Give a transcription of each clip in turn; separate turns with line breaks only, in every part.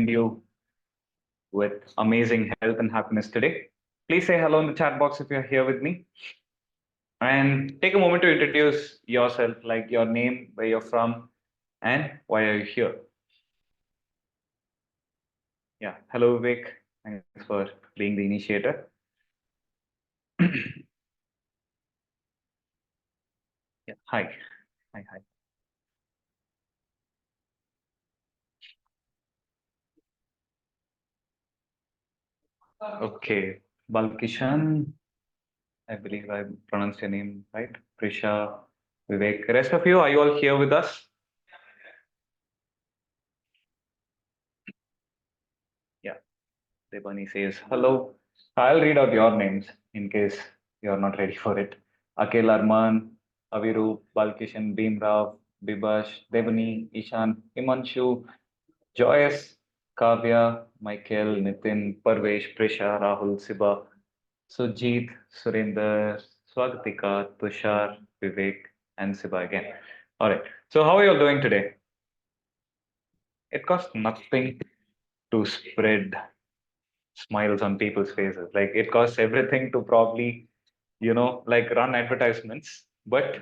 you with amazing health and happiness today. Please say hello in the chat box if you're here with me. And take a moment to introduce yourself, like your name, where you're from, and why are you here. Yeah, hello Vivek. Thanks for being the initiator. Yeah, hi. Hi. Okay, Balkishan, I believe I pronounced your name right. Prisha, Vivek. Rest of you, are you all here with us? Yeah, Debani says hello. I'll read out your names in case you're not ready for it. Akhil Arman, Aviru, Balkishan, Bhimrav, Bibash, Devani, Ishan, Himanshu, Joyce, Kavya, Michael, Nitin, Parvesh, Prisha, Rahul, Siba, Sujit, Surinder, Swagatika, Tushar, Vivek, and Siba again. All right. So how are you all doing today? It costs nothing to spread smiles on people's faces. Like it costs everything to probably, like run advertisements. But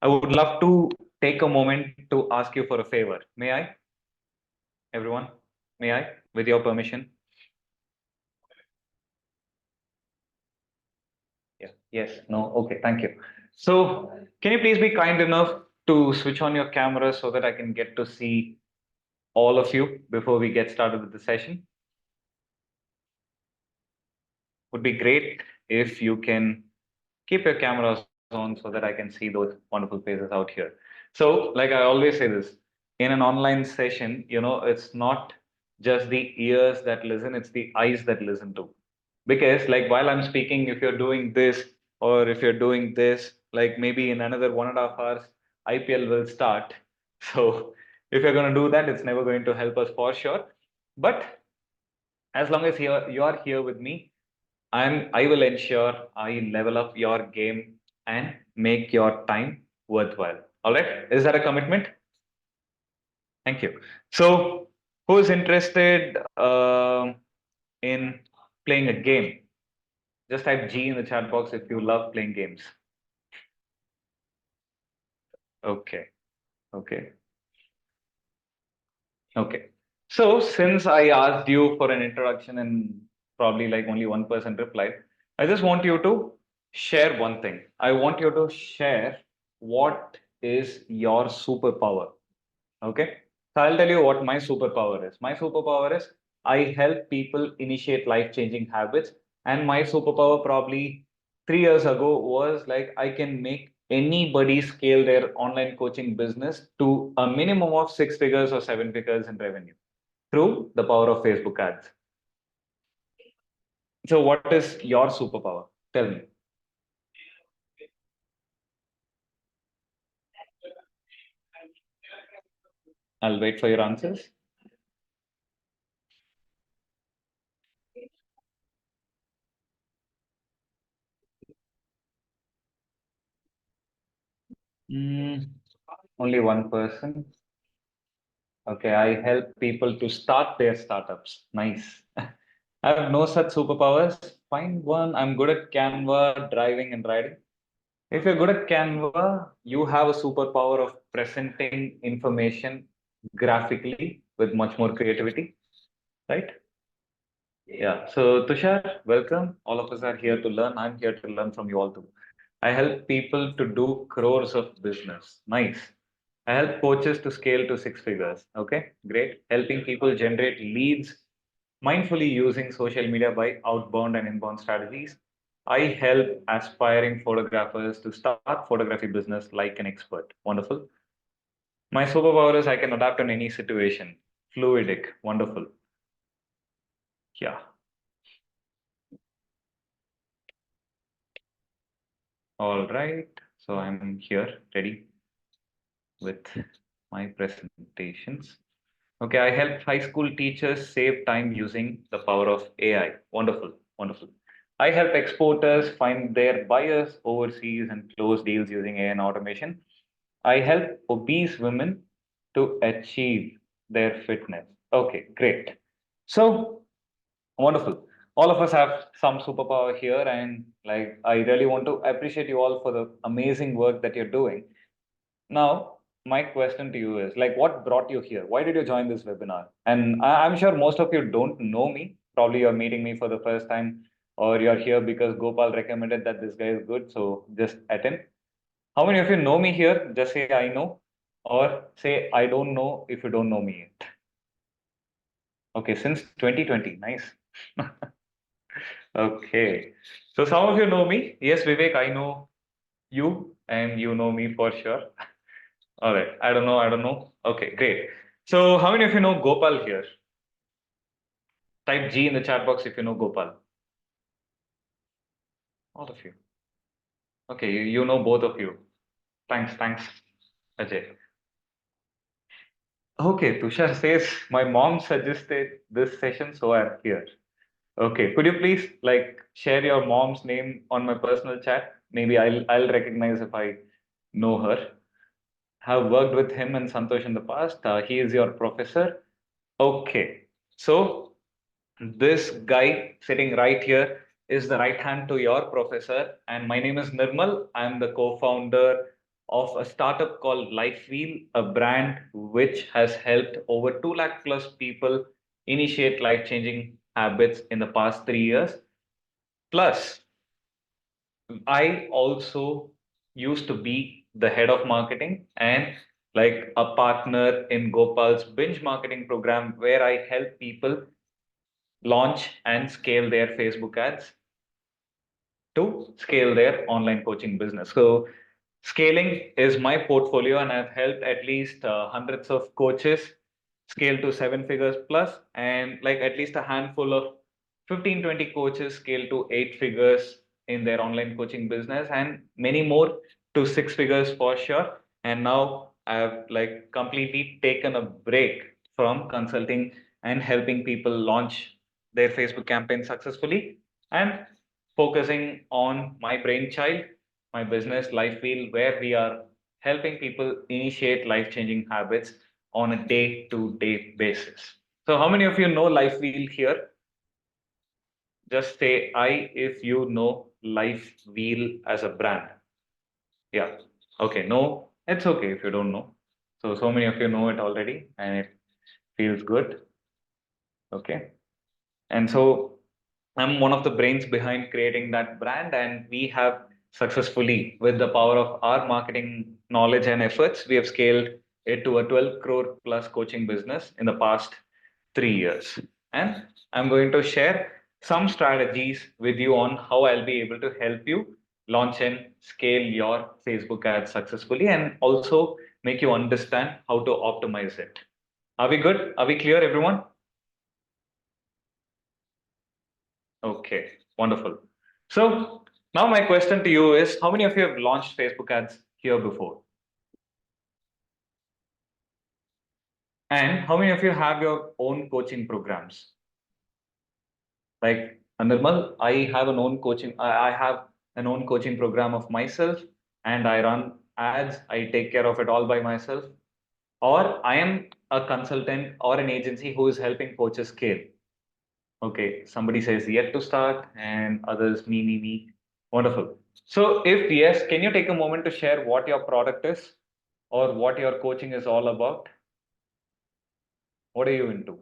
I would love to take a moment to ask you for a favor. May I, everyone? May I, with your permission? Yeah. Yes. No. Okay. Thank you. So, can you please be kind enough to switch on your camera so that I can get to see all of you before we get started with the session? Would be great if you can keep your cameras on so that I can see those wonderful faces out here. So, like I always say this, in an online session, it's not just the ears that listen, it's the eyes that listen too. Because like while I'm speaking, if you're doing this or if you're doing this, like maybe in another 1.5 hours, IPL will start. So if you're going to do that, it's never going to help us for sure. But as long as you're here with me, I will ensure I level up your game and make your time worthwhile. All right. Is that a commitment? Thank you. So who's interested in playing a game? Just type G in the chat box if you love playing games. Okay. Okay. Okay. So since I asked you for an introduction and probably like only one person replied, I just want you to share one thing. I want you to share what is your superpower. Okay. So I'll tell you what my superpower is. My superpower is I help people initiate life-changing habits. And my superpower probably 3 years ago was like I can make anybody scale their online coaching business to a minimum of 6 figures or 7 figures in revenue through the power of Facebook ads. So what is your superpower? Tell me. I'll wait for your answers. Mm, only one person. Okay, I help people to start their startups. Nice. I have no such superpowers. Find one. I'm good at Canva, driving, and riding. If you're good at Canva, you have a superpower of presenting information graphically with much more creativity, right? Yeah. So, Tushar, welcome. All of us are here to learn. I'm here to learn from you all too. I help people to do crores of business. Nice. I help coaches to scale to 6 figures. Okay, great. Helping people generate leads mindfully using social media by outbound and inbound strategies. I help aspiring photographers to start photography business like an expert. Wonderful. My superpower is I can adapt in any situation. Fluidic. Wonderful. Yeah. All right. So I'm here ready with my presentations. Okay, I help high school teachers save time using the power of AI. Wonderful, wonderful. I help exporters find their buyers overseas and close deals using AI and automation. I help obese women to achieve their fitness. Okay, great. So wonderful. All of us have some superpower here, and like I really want to appreciate you all for the amazing work that you're doing. Now, my question to you is like, what brought you here? Why did you join this webinar? And I'm sure most of you don't know me. Probably you're meeting me for the first time, or you're here because Gopal recommended that this guy is good. So just attend. How many of you know me here? Just say I know, or say I don't know if you don't know me yet. Okay, since 2020, nice. Okay, so some of you know me. Yes, Vivek, I know you, and you know me for sure. All right. I don't know. I don't know. Okay, great. So, how many of you know Gopal here? Type G in the chat box if you know Gopal. All of you. Okay, you know both of you. Thanks, Ajay. Okay, Tushar says my mom suggested this session, so I'm here. Okay, could you please like share your mom's name on my personal chat? Maybe I'll recognize if I know her. Have worked with him and Santosh in the past. He is your professor. Okay, so this guy sitting right here is the right hand to your professor, and my name is Nirmal. I'm the co-founder of a startup called Lifewheel, a brand which has helped over 2 lakh plus people initiate life-changing habits in the past 3 years. Plus, I also used to be the head of marketing and like a partner in Gopal's binge marketing program where I help people launch and scale their Facebook ads to scale their online coaching business. So, scaling is my portfolio, and I've helped at least hundreds of coaches scale to 7 figures plus, and like at least a handful of 15, 20 coaches scale to 8 figures in their online coaching business, and many more to 6 figures for sure. And now I've like completely taken a break from consulting and helping people launch their Facebook campaign successfully and focusing on my brainchild, my business, Lifewheel, where we are helping people initiate life changing habits on a day to day basis. So, how many of you know Lifewheel here? Just say I if you know Lifewheel as a brand. Yeah. Okay. No, it's okay if you don't know. So many of you know it already and it feels good. Okay. And so I'm one of the brains behind creating that brand, and we have successfully, with the power of our marketing knowledge and efforts, we have scaled it to a 12 crore plus coaching business in the past 3 years. And I'm going to share some strategies with you on how I'll be able to help you launch and scale your Facebook ads successfully and also make you understand how to optimize it. Are we good? Are we clear, everyone? Okay, wonderful. So now my question to you is, how many of you have launched Facebook ads here before? And how many of you have your own coaching programs? Like Nirmal, I have I have an own coaching program of myself and I run ads. I take care of it all by myself. Or I am a consultant or an agency who is helping coaches scale. Okay, somebody says yet to start, and others me. Wonderful. So, if yes, can you take a moment to share what your product is or what your coaching is all about? What are you into?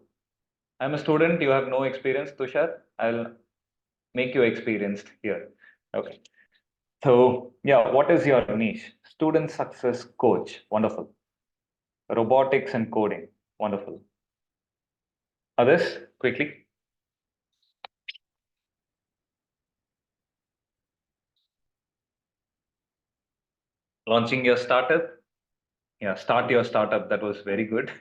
I'm a student, you have no experience, Tushar. I'll make you experienced here. Okay. So, yeah, what is your niche? Student success coach. Wonderful. Robotics and coding. Wonderful. Others, quickly. Launching your startup. Yeah, start your startup. That was very good.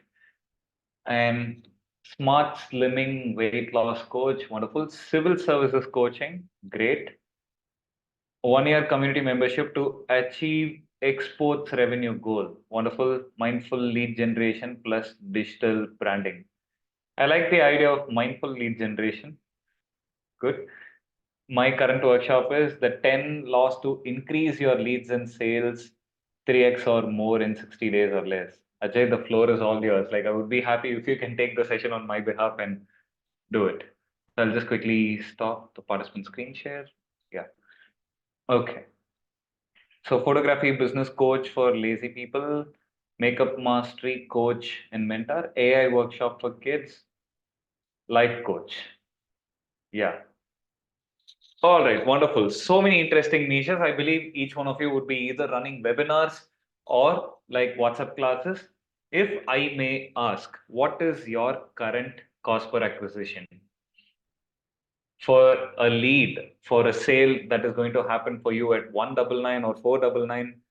And smart slimming weight loss coach, wonderful. Civil services coaching, great. 1 year community membership to achieve exports revenue goal, wonderful. Mindful lead generation plus digital branding. I like the idea of mindful lead generation. Good. My current workshop is the 10 laws to increase your leads and sales 3x or more in 60 days or less. Ajay, the floor is all yours. Like, I would be happy if you can take the session on my behalf and do it. So I'll just quickly stop the participant screen share. Yeah. Okay. So photography business coach for lazy people, makeup mastery coach and mentor, AI workshop for kids, life coach. Yeah. All right, wonderful. So many interesting niches. I believe each one of you would be either running webinars or like WhatsApp classes. If I may ask, what is your current cost per acquisition for a lead, for a sale that is going to happen for you at 199 or 499?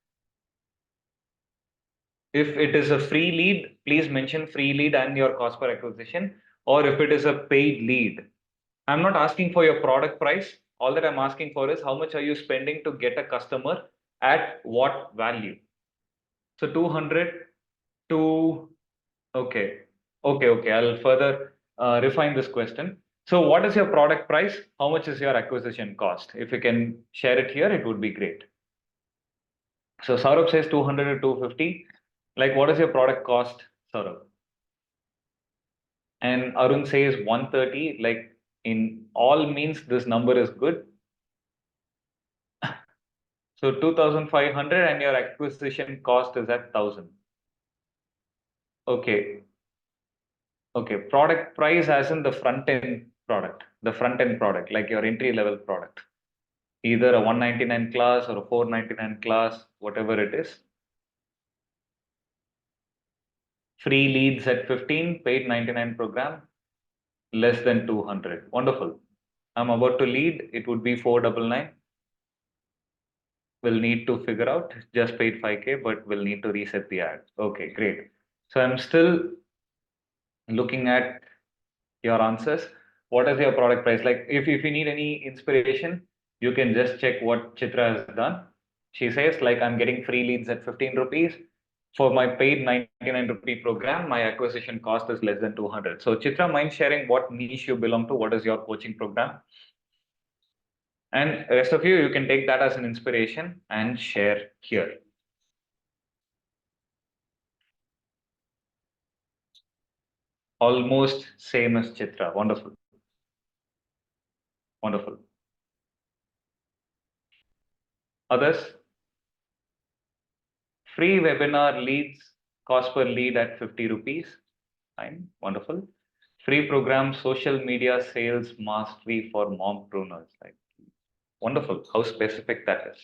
If it is a free lead, please mention free lead and your cost per acquisition. Or if it is a paid lead, I'm not asking for your product price. All that I'm asking for is how much are you spending to get a customer at what value? So 200 to, okay, okay. I'll further refine this question. So what is your product price? How much is your acquisition cost? If you can share it here, it would be great. So Saurabh says 200 to 250. Like, what is your product cost, Saurabh? And Arun says 130. Like, in all means, this number is good. So 2,500 and your acquisition cost is at 1,000. Okay. Okay. Product price as in the front end product, like your entry level product, either a 199 class or a 499 class, whatever it is. Free leads at 15, paid 99 program, less than 200. Wonderful. I'm about to lead. It would be 499. We'll need to figure out, just paid 5K, but we'll need to reset the ad. Okay, great. So I'm still looking at your answers. What is your product price? Like, if you need any inspiration, you can just check what Chitra has done. She says, like, I'm getting free leads at 15 rupees. For my paid 99 rupee program, my acquisition cost is less than 200. So Chitra, mind sharing what niche you belong to? What is your coaching program? And rest of you, you can take that as an inspiration and share here. Almost same as Chitra. Wonderful. Wonderful. Others? Free webinar leads, cost per lead at 50 rupees. Fine. Wonderful. Free program, social media sales mastery for mompreneurs. Like, wonderful. How specific that is.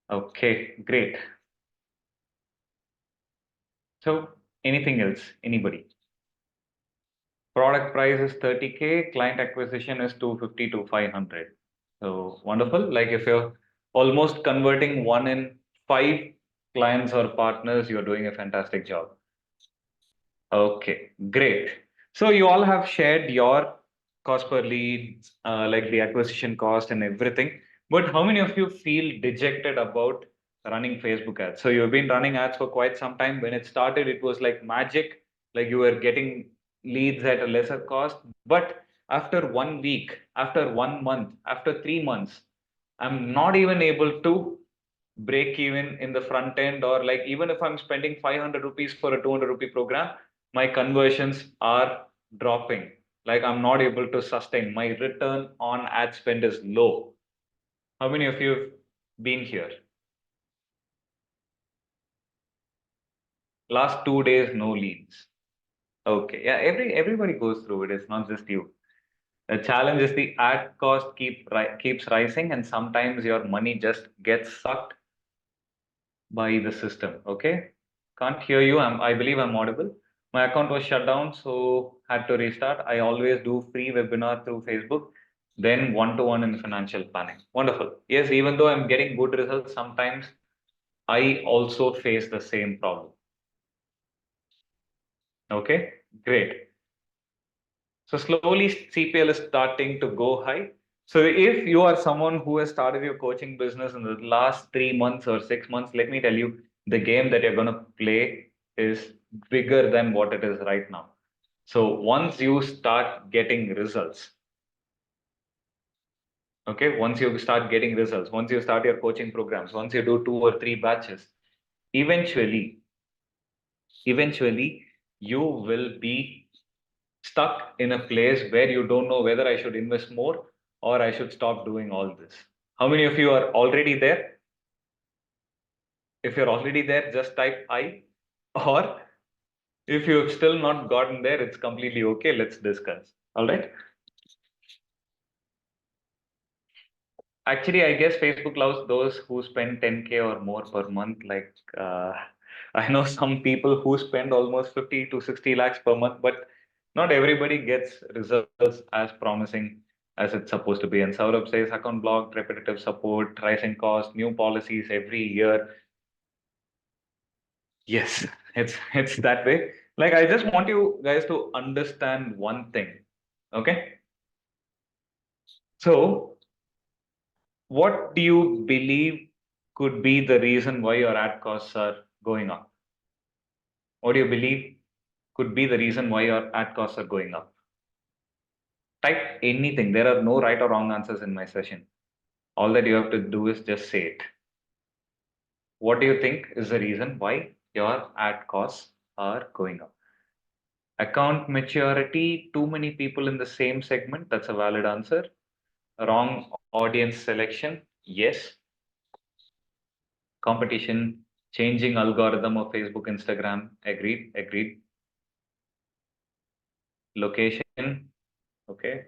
Okay, great. So anything else? Anybody? Product price is 30K, client acquisition is 250 to 500. So wonderful. Like, if you're almost converting 1 in 5 clients or partners, you're doing a fantastic job. Okay, great. So you all have shared your cost per lead, like the acquisition cost and everything. But how many of you feel dejected about running Facebook ads? So you've been running ads for quite some time. When it started, it was like magic, like you were getting leads at a lesser cost. But after 1 week, after 1 month, after 3 months, I'm not even able to break even in the front end, or like, even if I'm spending 500 rupees for a 200 rupee program, my conversions are dropping. Like, I'm not able to sustain. My return on ad spend is low. How many of you have been here? Last 2 days, no leads. Okay, yeah, everybody goes through it. It's not just you. The challenge is the ad cost keeps rising, and sometimes your money just gets sucked by the system. Okay, can't hear you. I believe I'm audible. My account was shut down, so had to restart. I always do free webinar through Facebook, then one-to-one in financial planning. Wonderful. Yes, even though I'm getting good results, sometimes I also face the same problem. Okay, great. So slowly CPL is starting to go high. So if you are someone who has started your coaching business in the last 3 months or 6 months, let me tell you, the game that you're going to play is bigger than what it is right now. So once you start getting results, okay, once you start getting results, once you start your coaching programs, once you do 2 or 3 batches, eventually eventually you will be stuck in a place where you don't know whether I should invest more or I should stop doing all this. How many of you are already there? If you're already there, just type I. Or if you've still not gotten there, it's completely okay. Let's discuss. All right. Actually, I guess Facebook loves those who spend 10K or more per month. Like, I know some people who spend almost 50 to 60 lakhs per month, but not everybody gets results as promising as it's supposed to be. And Saurabh says account blocked, repetitive support, rising costs, new policies every year. Yes, it's that way. Like, I just want you guys to understand one thing. Okay. So, what do you believe could be the reason why your ad costs are going up? What do you believe could be the reason why your ad costs are going up? Type anything. There are no right or wrong answers in my session. All that you have to do is just say it. What do you think is the reason why your ad costs are going up? Account maturity, too many people in the same segment. That's a valid answer. Wrong audience selection. Yes. Competition, changing algorithm of Facebook, Instagram. Agreed, agreed. Location, okay.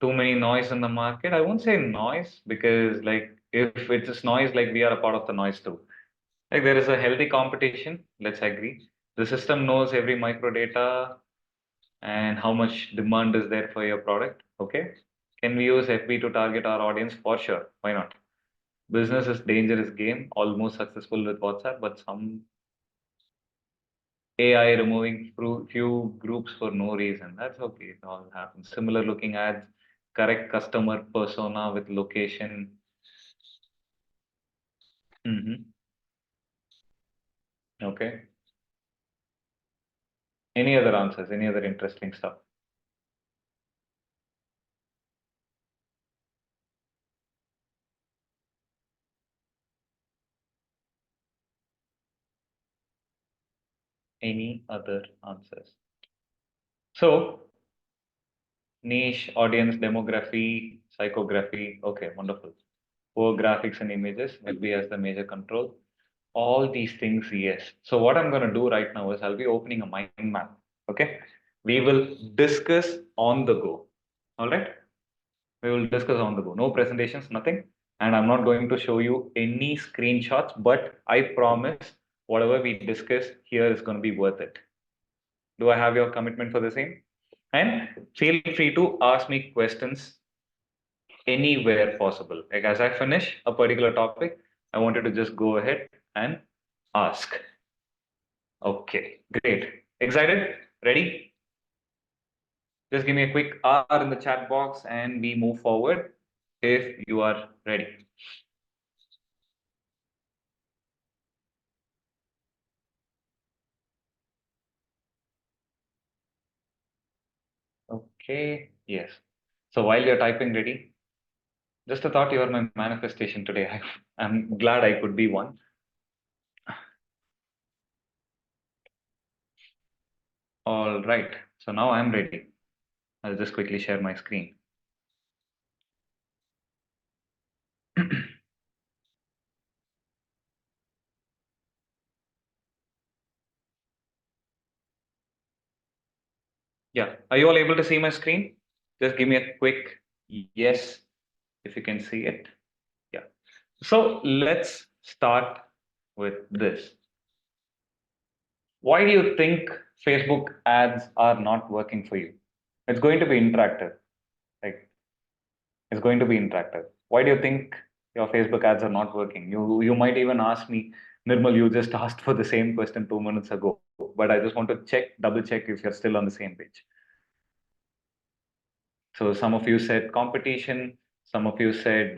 Too many noise in the market. I won't say noise because like if it's just noise, like we are a part of the noise too. Like there is a healthy competition, let's agree. The system knows every micro data and how much demand is there for your product. Okay. Can we use FB to target our audience? For sure. Why not? Business is dangerous game, almost successful with WhatsApp, but some AI removing few groups for no reason. That's okay. It all happens. Similar looking ads, correct customer persona with location. Okay. Any other answers? Any other interesting stuff? Any other answers? So, niche, audience, demography, psychography. Okay, wonderful. Poor graphics and images, FB as the major control. All these things, yes. So what I'm going to do right now is I'll be opening a mind map. Okay. We will discuss on the go. All right. We will discuss on the go. No presentations, nothing. And I'm not going to show you any screenshots, but I promise whatever we discuss here is going to be worth it. Do I have your commitment for the same? And feel free to ask me questions anywhere possible. Like as I finish a particular topic, I wanted to just go ahead and ask. Okay, great. Excited? Ready? Just give me a quick R in the chat box and we move forward if you are ready. Okay, yes. So while you're typing ready, just a thought, you are my manifestation today. I'm glad I could be one. All right. So now I'm ready. I'll just quickly share my screen. Yeah. Are you all able to see my screen? Just give me a quick yes if you can see it. Yeah. So let's start with this. Why do you think Facebook ads are not working for you? It's going to be interactive. Like it's going to be interactive. Why do you think your Facebook ads are not working? You might even ask me, Nirmal, you just asked for the same question 2 minutes ago, but I just want to double check if you're still on the same page. So some of you said competition, some of you said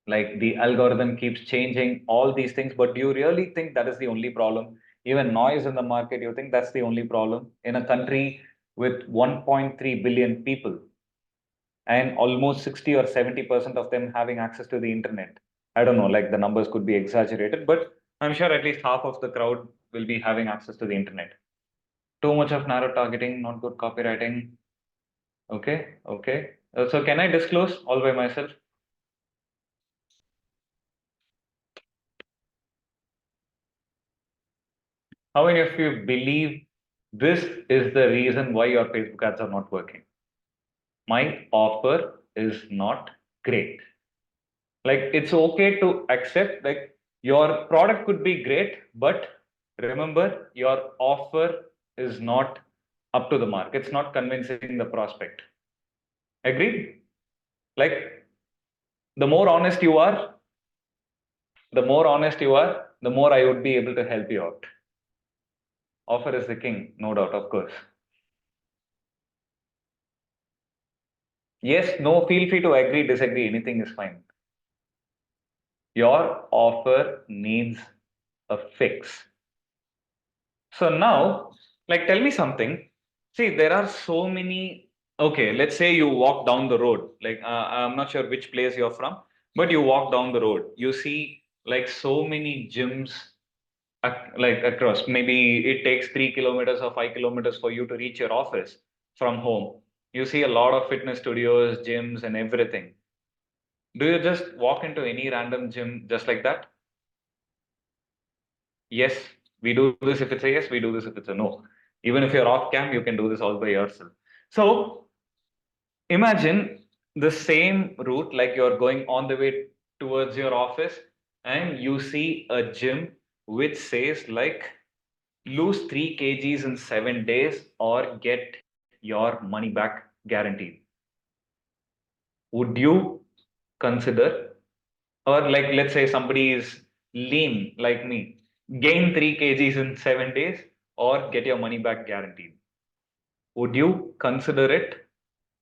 like the algorithm keeps changing, all these things, but do you really think that is the only problem? Even noise in the market, you think that's the only problem in a country with 1.3 billion people and almost 60 or 70% of them having access to the internet? I don't know, like the numbers could be exaggerated, but I'm sure at least half of the crowd will be having access to the internet. Too much of narrow targeting, not good copywriting. Okay, okay. So can I disclose all by myself? How many of you believe this is the reason why your Facebook ads are not working? My offer is not great. Like it's okay to accept, like your product could be great, but remember your offer is not up to the mark. It's not convincing the prospect. Agreed? Like the more honest you are, the more I would be able to help you out. Offer is the king, no doubt, of course. Yes, no, feel free to agree, disagree, anything is fine. Your offer needs a fix. So now, like, tell me something. See, there are so many. Okay, let's say you walk down the road. Like, I'm not sure which place you're from, but you walk down the road. You see, like, so many gyms, like across. Maybe it takes 3 kilometers or 5 kilometers for you to reach your office from home. You see a lot of fitness studios, gyms, and everything. Do you just walk into any random gym just like that? Yes, we do this if it's a yes, we do this if it's a no. Even if you're off cam, you can do this all by yourself. So imagine the same route, like you're going on the way towards your office, and you see a gym which says like lose 3 kgs in 7 days or get your money back guaranteed. Would you consider, or like let's say somebody is lean like me, gain 3 kgs in 7 days or get your money back guaranteed? Would you consider it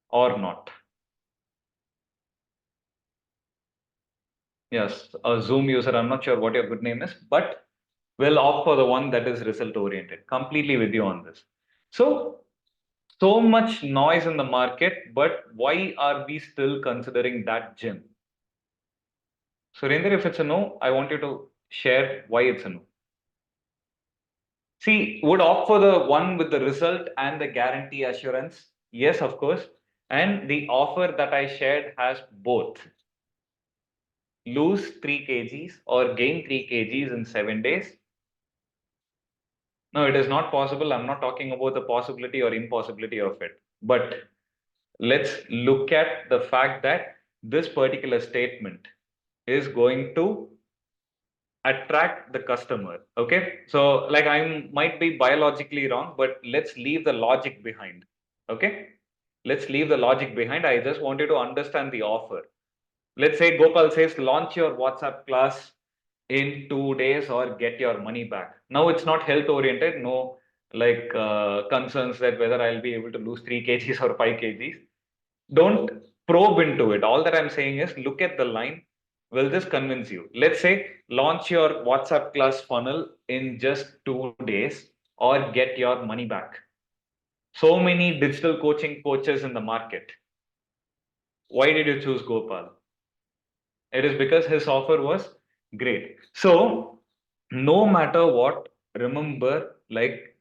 or not? Yes, a Zoom user, I'm not sure what your good name is, but we'll opt for the one that is result oriented. Completely with you on this. So much noise in the market, but why are we still considering that gym? Surinder, if it's a no, I want you to share why it's a no. See, would opt for the one with the result and the guarantee assurance. Yes, of course. And the offer that I shared has both. Lose 3 kgs or gain 3 kgs in 7 days. No, it is not possible. I'm not talking about the possibility or impossibility of it. But let's look at the fact that this particular statement is going to attract the customer. Okay, so like I might be biologically wrong, but let's leave the logic behind. Okay, let's leave the logic behind. I just want you to understand the offer. Let's say Gopal says launch your WhatsApp class in 2 days or get your money back. Now it's not health oriented, no, like concerns that whether I'll be able to lose 3 kgs or 5 kgs. Don't probe into it. All that I'm saying is look at the line. Will this convince you? Let's say launch your WhatsApp class funnel in just 2 days or get your money back. So many digital coaching coaches in the market. Why did you choose Gopal? It is because his offer was great. So, no matter what, remember, like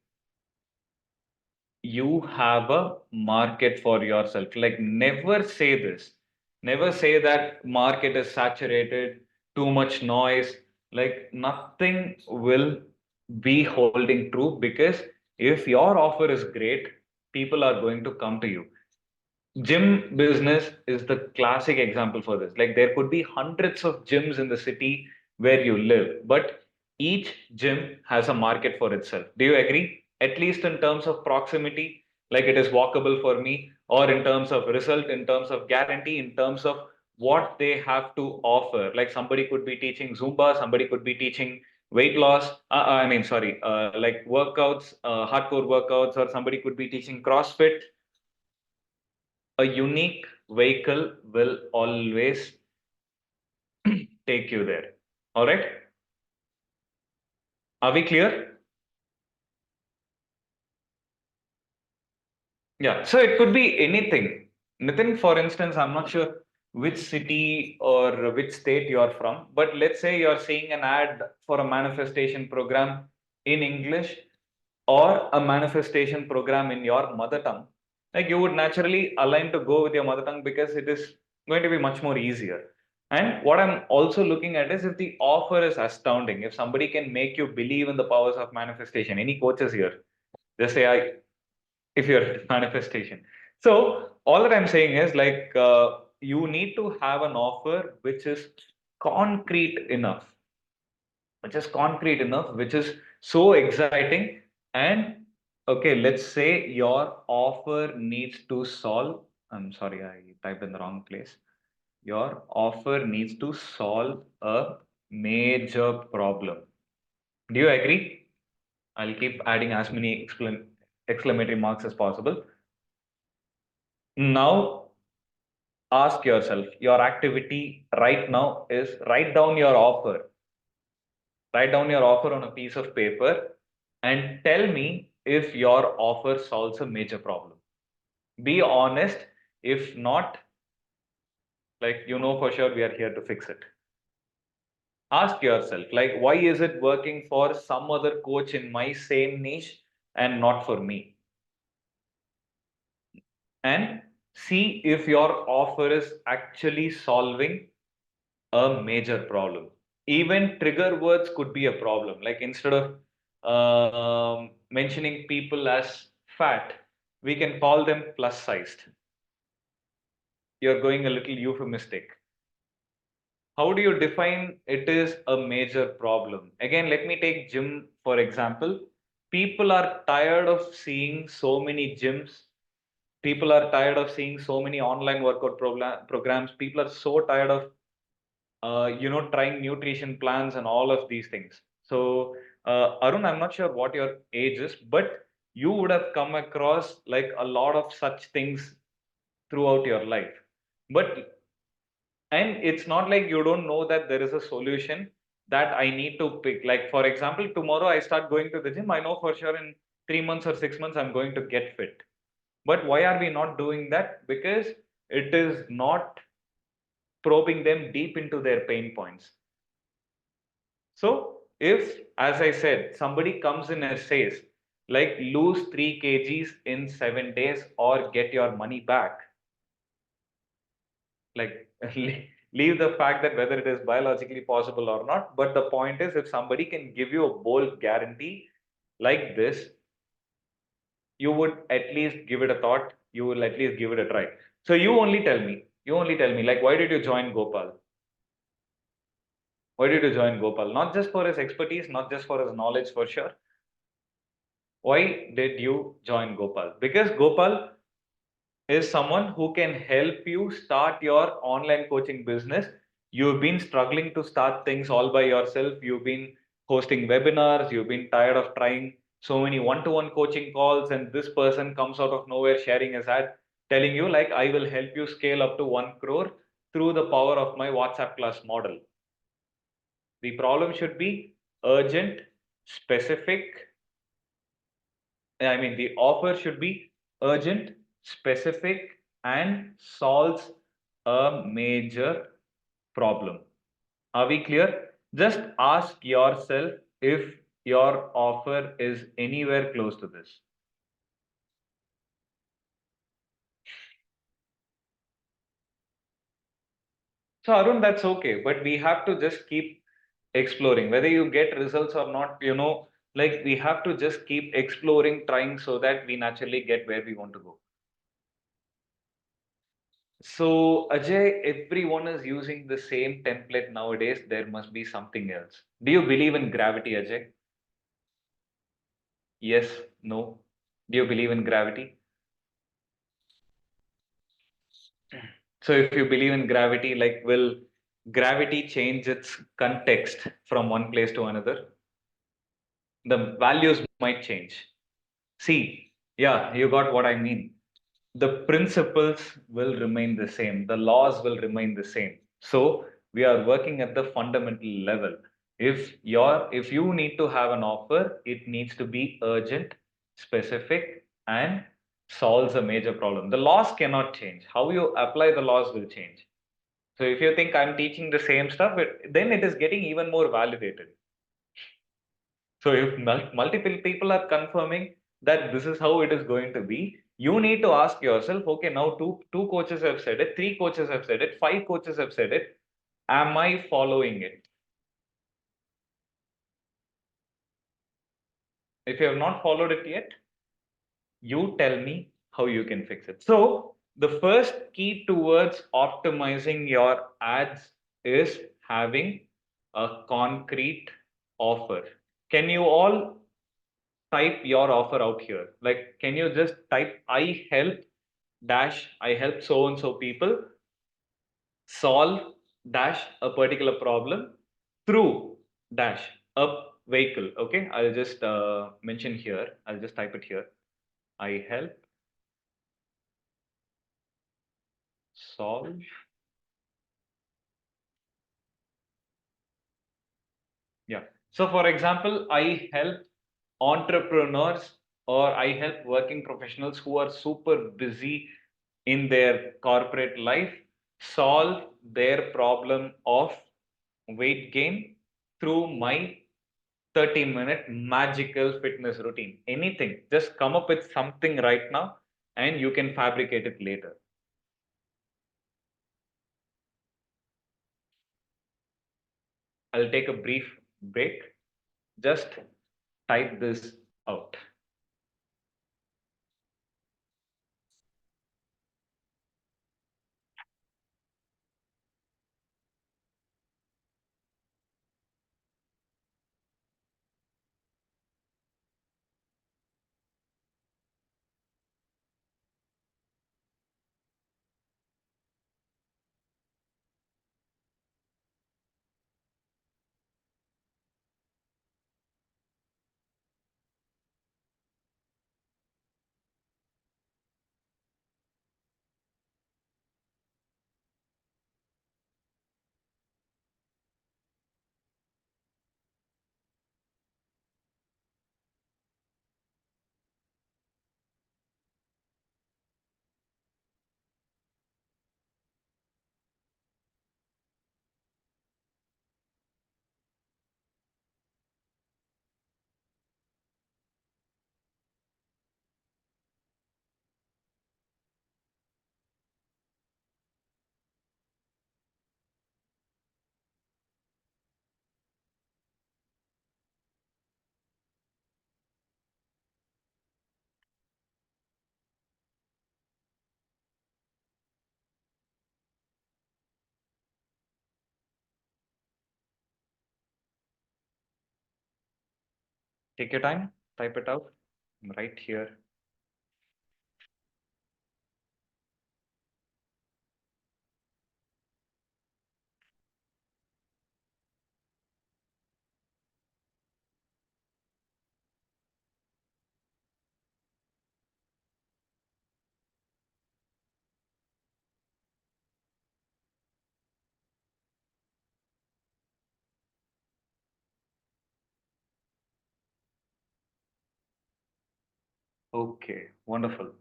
you have a market for yourself. Like never say this. Never say that market is saturated, too much noise. Like nothing will be holding true, because if your offer is great, people are going to come to you. Gym business is the classic example for this. Like there could be hundreds of gyms in the city where you live, but each gym has a market for itself. Do you agree? At least in terms of proximity, like it is walkable for me, or in terms of result, in terms of guarantee, in terms of what they have to offer. Like somebody could be teaching Zumba, somebody could be teaching weight loss. I mean, sorry, like workouts, hardcore workouts, or somebody could be teaching CrossFit. A unique vehicle will always take you there. All right. Are we clear? Yeah. So it could be anything. Nitin, for instance, I'm not sure. which city or which state you are from, but let's say you're seeing an ad for a manifestation program in English or a manifestation program in your mother tongue, like you would naturally align to go with your mother tongue because it is going to be much more easier. And what I'm also looking at is if the offer is astounding, if somebody can make you believe in the powers of manifestation, any coaches here, just say I if you're manifestation. So all that I'm saying is like you need to have an offer which is concrete enough, which is so exciting. And okay, let's say your offer needs to solve. I'm sorry, I typed in the wrong place. Your offer needs to solve a major problem. Do you agree? I'll keep adding as many exclamatory marks as possible. Now, ask yourself, your activity right now is write down your offer. Write down your offer on a piece of paper and tell me if your offer solves a major problem. Be honest. If not, like you know for sure we are here to fix it. Ask yourself, like, why is it working for some other coach in my same niche and not for me? And see if your offer is actually solving a major problem. Even trigger words could be a problem. Like instead of mentioning people as fat, we can call them plus sized. You're going a little euphemistic. How do you define it is a major problem? Again, let me take gym for example. People are tired of seeing so many gyms. People are tired of seeing so many online workout programs. People are so tired of trying nutrition plans and all of these things. So, Arun, I'm not sure what your age is, but you would have come across like a lot of such things throughout your life. But, and it's not like you don't know that there is a solution that I need to pick. Like, for example, tomorrow I start going to the gym. I know for sure in 3 months or 6 months, I'm going to get fit. But why are we not doing that? Because it is not probing them deep into their pain points. So if, as I said, somebody comes in and says, like lose 3 kgs in 7 days or get your money back, like leave the fact that whether it is biologically possible or not. But the point is, if somebody can give you a bold guarantee like this, you would at least give it a thought. You will at least give it a try. So you only tell me, like, why did you join Gopal? Why did you join Gopal? Not just for his expertise, not just for his knowledge for sure. Why did you join Gopal? Because Gopal is someone who can help you start your online coaching business. You've been struggling to start things all by yourself. You've been hosting webinars. You've been tired of trying so many one-to-one coaching calls, and this person comes out of nowhere sharing his ad, telling you like, I will help you scale up to 1 crore through the power of my WhatsApp class model. The problem should be urgent, specific. I mean, the offer should be urgent, specific, and solves a major problem. Are we clear? Just ask yourself if your offer is anywhere close to this. So, Arun, that's okay, but we have to just keep exploring. Whether you get results or not, like we have to just keep exploring, trying so that we naturally get where we want to go. So, Ajay, everyone is using the same template nowadays. There must be something else. Do you believe in gravity, Ajay? Yes, no. Do you believe in gravity? So, if you believe in gravity, like, will gravity change its context from one place to another? The values might change. See, yeah, you got what I mean. The principles will remain the same, the laws will remain the same. So we are working at the fundamental level. If you need to have an offer, it needs to be urgent, specific, and solves a major problem. The laws cannot change. How you apply the laws will change. So if you think I'm teaching the same stuff, then it is getting even more validated. So if multiple people are confirming that this is how it is going to be, you need to ask yourself, okay, now two coaches have said it, three coaches have said it, five coaches have said it. Am I following it? If you have not followed it yet, you tell me how you can fix it. So the first key towards optimizing your ads is having a concrete offer. Can you all type your offer out here? Like, can you just type I help dash I help so and so people solve dash a particular problem through dash a vehicle. Okay, I'll just mention here. I'll just type it here. I help solve. Yeah. So for example, I help entrepreneurs or I help working professionals who are super busy in their corporate life solve their problem of weight gain through my 30-minute magical fitness routine. Anything, just come up with something right now and you can fabricate it later. I'll take a brief break. Just type this out. Take your time, type it out right here. Okay, wonderful.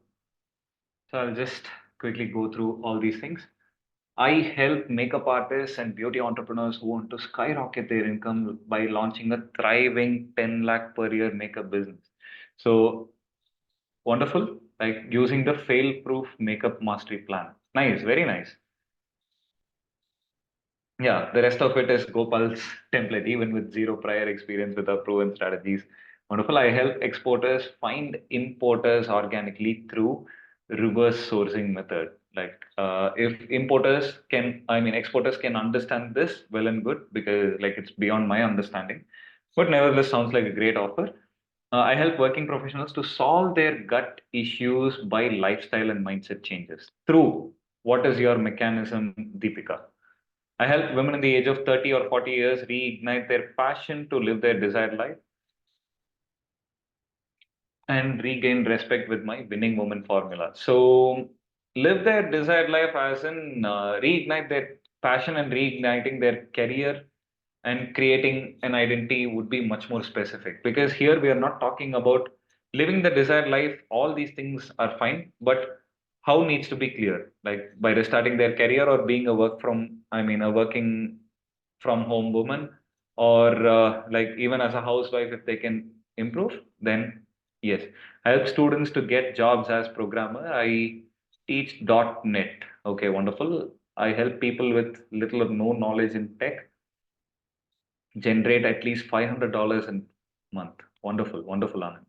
So I'll just quickly go through all these things. I help makeup artists and beauty entrepreneurs who want to skyrocket their income by launching a thriving 10 lakh per year makeup business. So wonderful, like using the fail proof makeup mastery plan. Nice, very nice. Yeah, the rest of it is Gopal's template, even with zero prior experience with our proven strategies. Wonderful. I help exporters find importers organically through reverse sourcing method. Like if importers can, I mean, exporters can understand this well and good because like it's beyond my understanding, but nevertheless sounds like a great offer. I help working professionals to solve their gut issues by lifestyle and mindset changes through what is your mechanism, Deepika? I help women in the age of 30 or 40 years reignite their passion to live their desired life and regain respect with my winning woman formula. So, live their desired life as in reignite their passion and reigniting their career and creating an identity would be much more specific because here we are not talking about living the desired life. All these things are fine, but how needs to be clear, like by restarting their career or being a working from home woman, or like even as a housewife, if they can improve, then yes. I help students to get jobs as programmer. I teach .NET. Okay, wonderful. I help people with little or no knowledge in tech generate at least $500 a month. Wonderful, wonderful, Anand.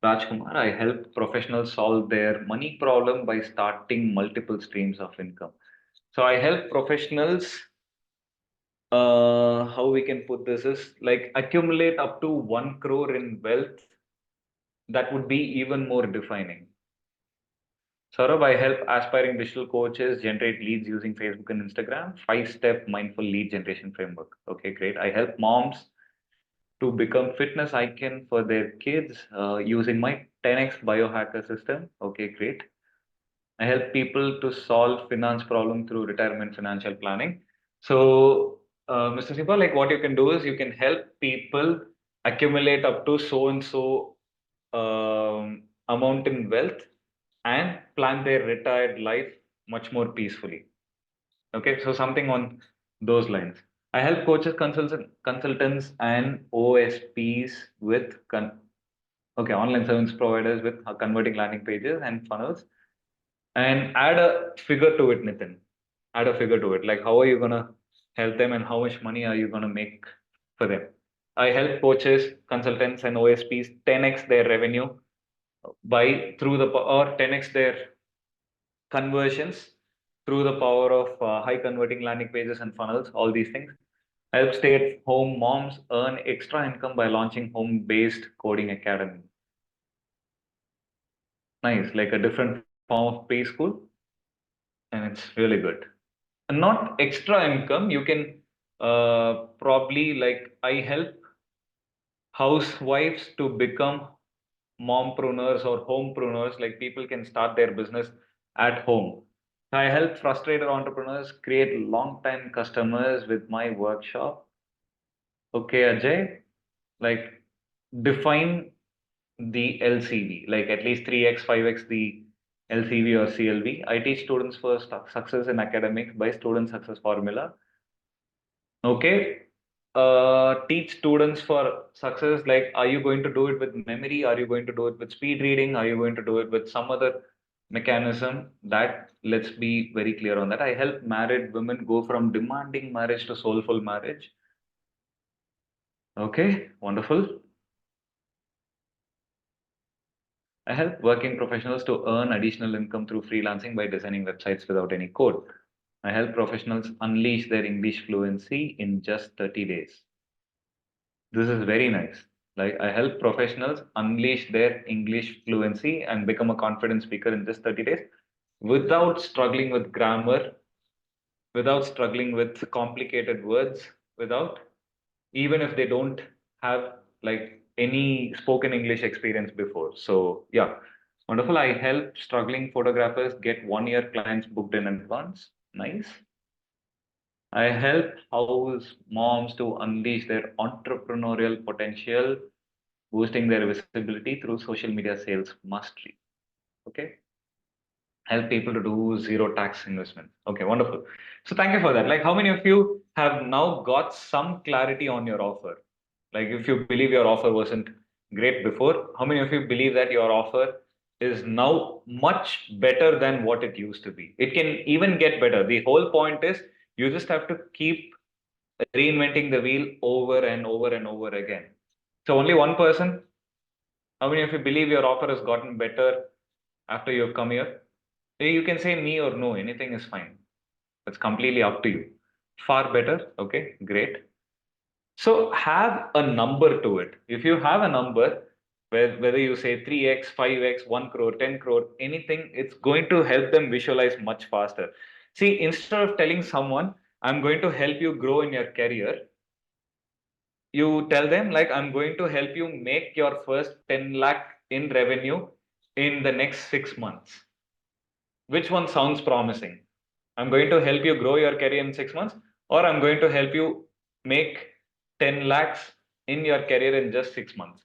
Rajkumar, I help professionals solve their money problem by starting multiple streams of income. So I help professionals, how we can put this is like accumulate up to 1 crore in wealth. That would be even more defining. Saurabh, I help aspiring digital coaches generate leads using Facebook and Instagram. 5-step mindful lead generation framework. Okay, great. I help moms to become fitness icon for their kids using my 10x biohacker system. Okay, great. I help people to solve finance problem through retirement financial planning. So, Mr. Sipa, like what you can do is you can help people accumulate up to so and so amount in wealth and plan their retired life much more peacefully. Okay, so something on those lines. I help coaches, consultants, and OSPs with online service providers with converting landing pages and funnels. And add a figure to it, Nitin. Add a figure to it. Like, how are you gonna help them, and how much money are you gonna make for them? I help coaches, consultants, and OSPs 10x their revenue by through the or 10x their conversions through the power of high converting landing pages and funnels. All these things help stay-at-home moms earn extra income by launching home-based coding academy. Nice, like a different form of pay school, and it's really good. And not extra income, you can probably like I help housewives to become mompreneurs or homepreneurs, like people can start their business at home. I help frustrated entrepreneurs create long-time customers with my workshop. Okay, Ajay, like define the LCV, like at least 3x, 5x the LCV or CLV. I teach students for success in academics by student success formula. Okay. Teach students for success, like, are you going to do it with memory? Are you going to do it with speed reading? Are you going to do it with some other mechanism? That, let's be very clear on that. I help married women go from demanding marriage to soulful marriage. Okay, wonderful. I help working professionals to earn additional income through freelancing by designing websites without any code. I help professionals unleash their English fluency in just 30 days. This is very nice. Like I help professionals unleash their English fluency and become a confident speaker in just 30 days without struggling with grammar, without struggling with complicated words, without even if they don't have like any spoken English experience before. So yeah, wonderful. I help struggling photographers get 1 year clients booked in advance. Nice. I help house moms to unleash their entrepreneurial potential, boosting their visibility through social media sales mastery. Okay. Help people to do zero tax investment. Okay, wonderful. So thank you for that. Like, how many of you have now got some clarity on your offer? Like, if you believe your offer wasn't great before, how many of you believe that your offer is now much better than what it used to be? It can even get better. The whole point is you just have to keep reinventing the wheel over and over and over again. So only one person. How many of you believe your offer has gotten better after you've come here? You can say me or no, anything is fine. It's completely up to you. Far better. Okay, great. So have a number to it. If you have a number, whether you say 3x, 5x, 1 crore, 10 crore, anything, it's going to help them visualize much faster. See, instead of telling someone, I'm going to help you grow in your career, you tell them like, I'm going to help you make your first 10 lakh in revenue in the next 6 months. Which one sounds promising? I'm going to help you grow your career in 6 months, or I'm going to help you make 10 lakhs in your career in just 6 months.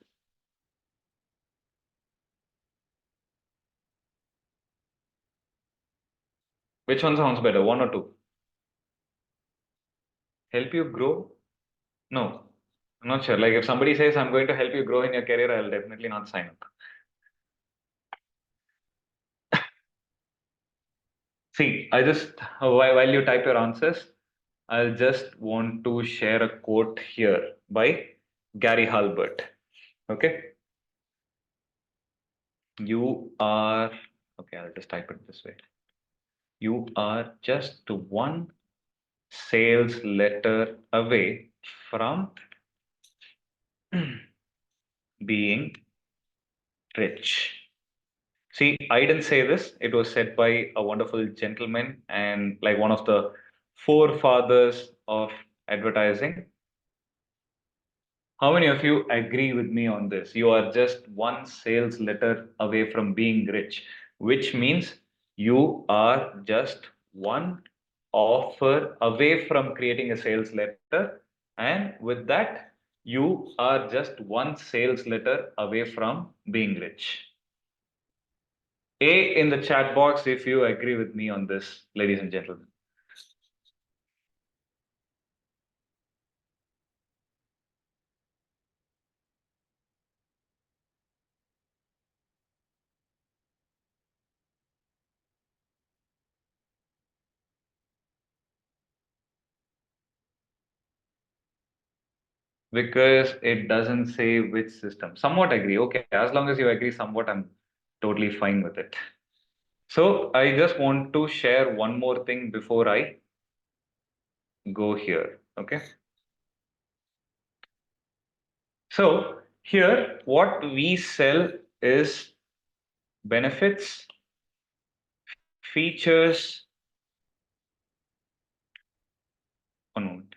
Which one sounds better? One or two? Help you grow? No, I'm not sure. Like if somebody says I'm going to help you grow in your career, I'll definitely not sign up. See, I just while you type your answers, I'll just want to share a quote here by Gary Halbert. Okay, you are okay. I'll just type it this way. You are just one sales letter away from being rich. See, I didn't say this. It was said by a wonderful gentleman and like one of the forefathers of advertising. How many of you agree with me on this? You are just one sales letter away from being rich, which means you are just one offer away from creating a sales letter. And with that, you are just one sales letter away from being rich. A in the chat box if you agree with me on this, ladies and gentlemen. Because it doesn't say which system. Somewhat agree. Okay, as long as you agree somewhat, I'm totally fine with it. So I just want to share one more thing before I go here. Okay. So here, what we sell is benefits, features. One moment.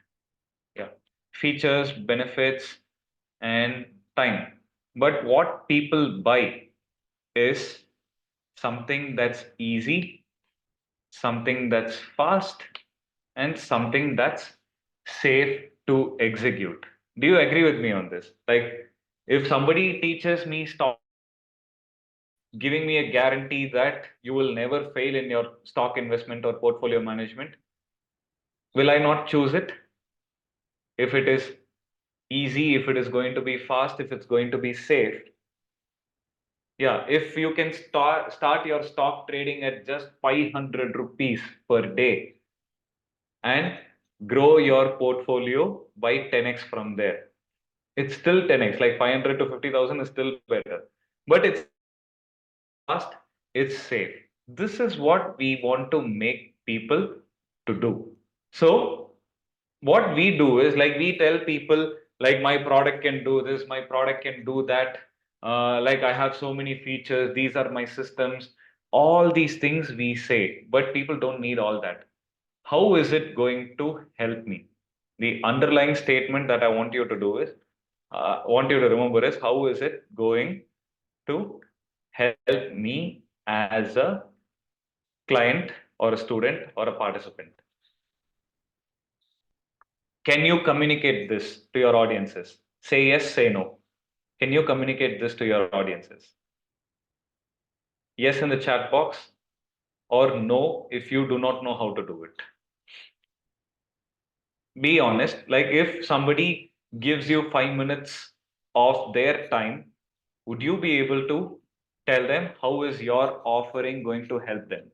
Yeah. Features, benefits, and time. But what people buy is something that's easy, something that's fast, and something that's safe to execute. Do you agree with me on this? Like, if somebody teaches me stock, giving me a guarantee that you will never fail in your stock investment or portfolio management, will I not choose it? If it is easy, if it is going to be fast, if it's going to be safe, yeah, if you can start your stock trading at just 500 rupees per day and grow your portfolio by 10x from there. It's still 10x, like 500 to 50,000 is still better. But it's fast, it's safe. This is what we want to make people to do. So what we do is like we tell people like my product can do this, my product can do that. Like I have so many features, these are my systems. All these things we say, but people don't need all that. How is it going to help me? The underlying statement that I want you to do is, want you to remember is how is it going to help me as a client or a student or a participant? Can you communicate this to your audiences? Say yes, say no. Can you communicate this to your audiences? Yes in the chat box or no if you do not know how to do it. Be honest. Like if somebody gives you 5 minutes of their time, would you be able to tell them how is your offering going to help them?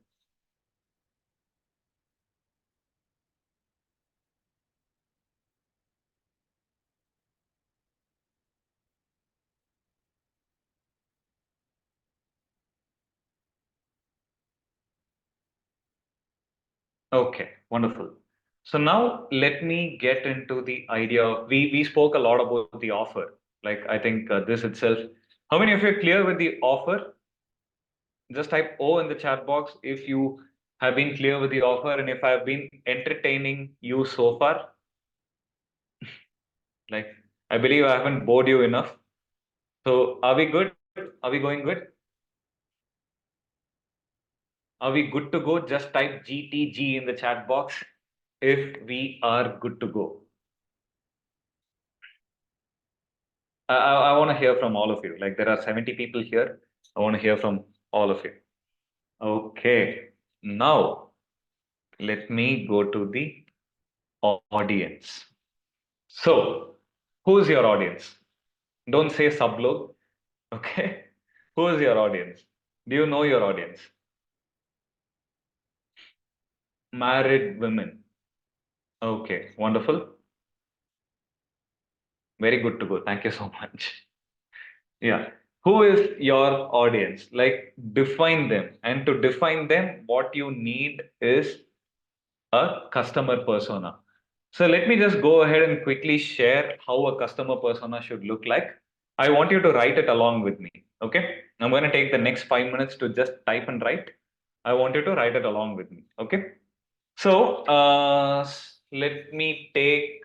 Okay, wonderful. So now let me get into the idea of we spoke a lot about the offer. Like I think this itself. How many of you are clear with the offer? Just type O in the chat box if you have been clear with the offer and if I have been entertaining you so far. Like I believe I haven't bored you enough. So are we good? Are we going good? Are we good to go? Just type GTG in the chat box if we are good to go. I want to hear from all of you. Like there are 70 people here. I want to hear from all of you. Okay. Now, let me go to the audience. So, who's your audience? Don't say sublog. Okay. Who's your audience? Do you know your audience? Married women. Okay, wonderful. Very good to go. Thank you so much. Yeah. Who is your audience? Like, define them. And to define them, what you need is a customer persona. So let me just go ahead and quickly share how a customer persona should look like. I want you to write it along with me. Okay. I'm going to take the next 5 minutes to just type and write. I want you to write it along with me. Okay. So let me take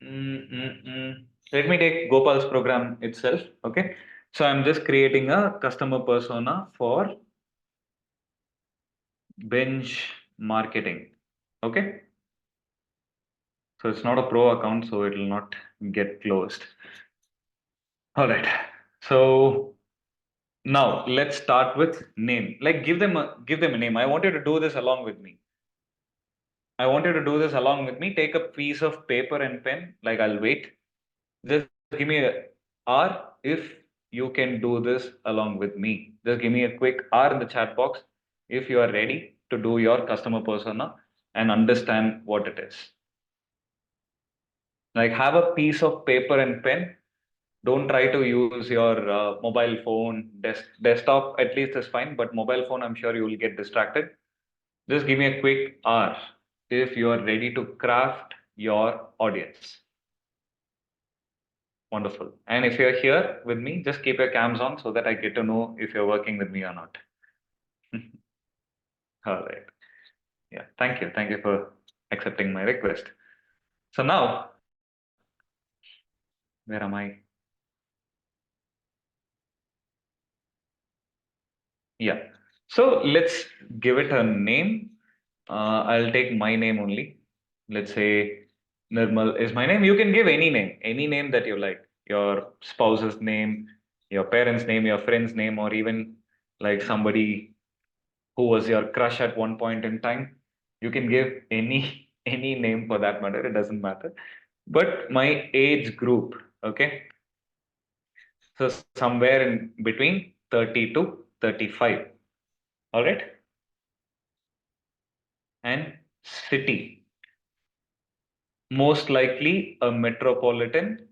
let me take Gopal's program itself. Okay. So I'm just creating a customer persona for bench marketing. Okay. So it's not a pro account, so it will not get closed. All right. So now let's start with name. Like give them a name. I want you to do this along with me. I want you to do this along with me. Take a piece of paper and pen. Like I'll wait. Just give me a R if you can do this along with me. Just give me a quick R in the chat box if you are ready to do your customer persona and understand what it is. Like have a piece of paper and pen. Don't try to use your mobile phone. Desktop at least is fine, but mobile phone, I'm sure you will get distracted. Just give me a quick R if you are ready to craft your audience. Wonderful. And if you're here with me, just keep your cams on so that I get to know if you're working with me or not. All right. Yeah. Thank you. Thank you for accepting my request. So now, where am I? Yeah. So let's give it a name. I'll take my name only. Let's say Nirmal is my name. You can give any name that you like. Your spouse's name, your parents' name, your friend's name, or even like somebody who was your crush at one point in time. You can give any any name for that matter. It doesn't matter. But my age group, okay. So somewhere in between 30 to 35. All right. And city, most likely a metropolitan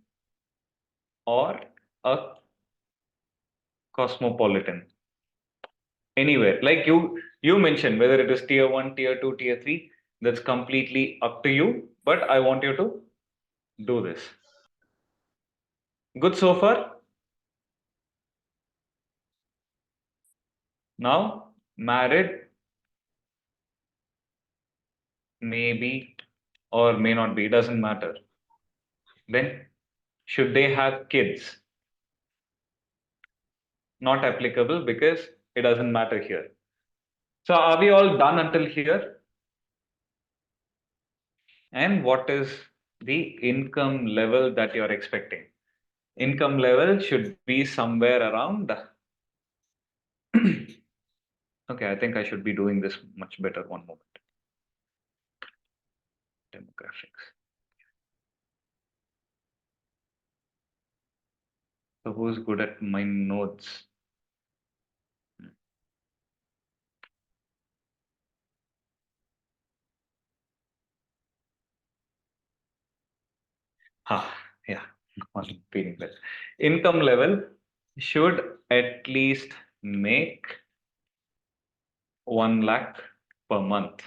or a cosmopolitan. Anywhere. Like you mentioned, whether it is tier one, tier two, tier three, that's completely up to you. But I want you to do this. Good so far? Now, married, maybe or may not be, doesn't matter. Then, should they have kids? Not applicable because it doesn't matter here. So, are we all done until here? And what is the income level that you're expecting? Income level should be somewhere around. Okay, I think I should be doing this much better. One moment. Demographics. So, who's good at my notes? Yeah, I'm feeling that. Income level should at least make 1 lakh per month.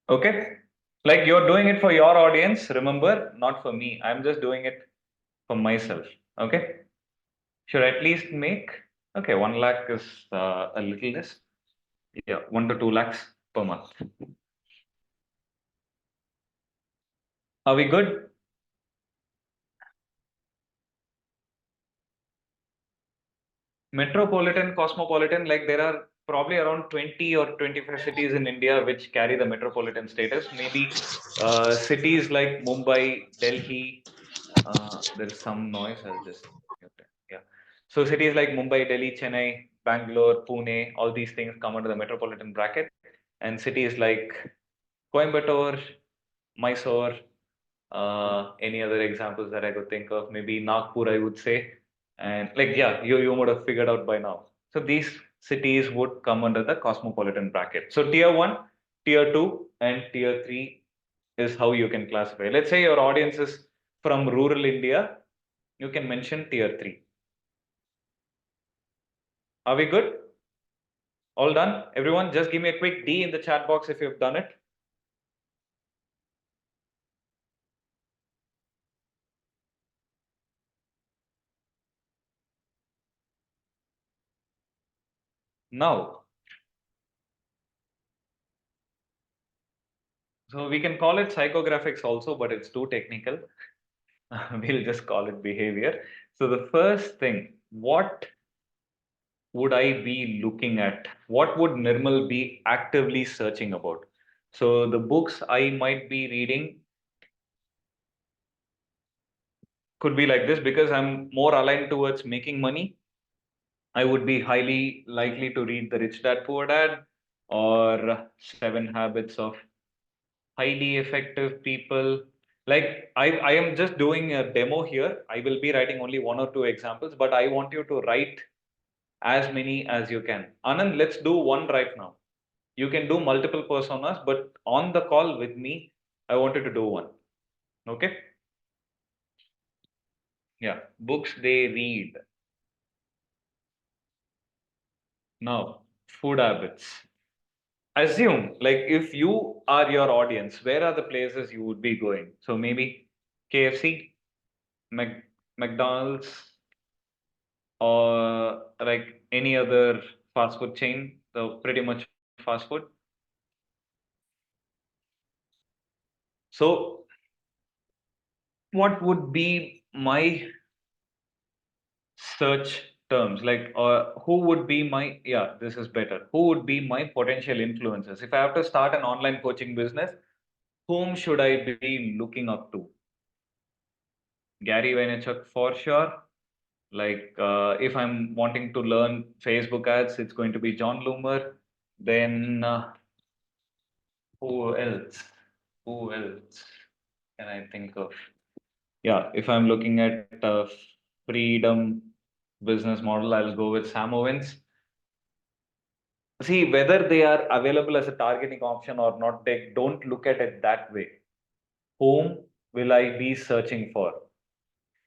Okay? Like you're doing it for your audience, remember, not for me. I'm just doing it for myself. Okay? Should at least make, okay, 1 lakh is a little less. Yeah, 1 to 2 lakhs per month. Are we good? Metropolitan, cosmopolitan, like there are probably around 20 or 25 cities in India which carry the metropolitan status. Maybe cities like Mumbai, Delhi, there's some noise, I'll just, yeah. So cities like Mumbai, Delhi, Chennai, Bangalore, Pune, all these things come under the metropolitan bracket. And cities like Coimbatore, Mysore, any other examples that I could think of, maybe Nagpur, I would say. And like, yeah, you would have figured out by now. So these cities would come under the cosmopolitan bracket. So tier one, tier two, and tier three is how you can classify. Let's say your audience is from rural India, you can mention tier three. Are we good? All done? Everyone, just give me a quick D in the chat box if you've done it. Now, so we can call it psychographics also, but it's too technical. We'll just call it behavior. So the first thing, what would I be looking at? What would Nirmal be actively searching about? So the books I might be reading could be like this because I'm more aligned towards making money. I would be highly likely to read The Rich Dad Poor Dad or Seven Habits of Highly Effective People. Like I am just doing a demo here. I will be writing only one or two examples, but I want you to write as many as you can. Anand, let's do one right now. You can do multiple personas, but on the call with me, I wanted to do one. Okay? Yeah. Books they read. Now, food habits. Assume, like, if you are your audience, where are the places you would be going? So maybe KFC, McDonald's, or like any other fast food chain. So pretty much fast food. So what would be my search terms, like who would be my, yeah, this is better, who would be my potential influencers if I have to start an online coaching business? Whom should I be looking up to? Gary Vaynerchuk for sure. Like if I'm wanting to learn Facebook ads, it's going to be John Loomer. Then who else, who else can I think of? Yeah, if I'm looking at a freedom business model, I'll go with Sam Owens. See, whether they are available as a targeting option or not, they don't look at it that way. Whom will I be searching for?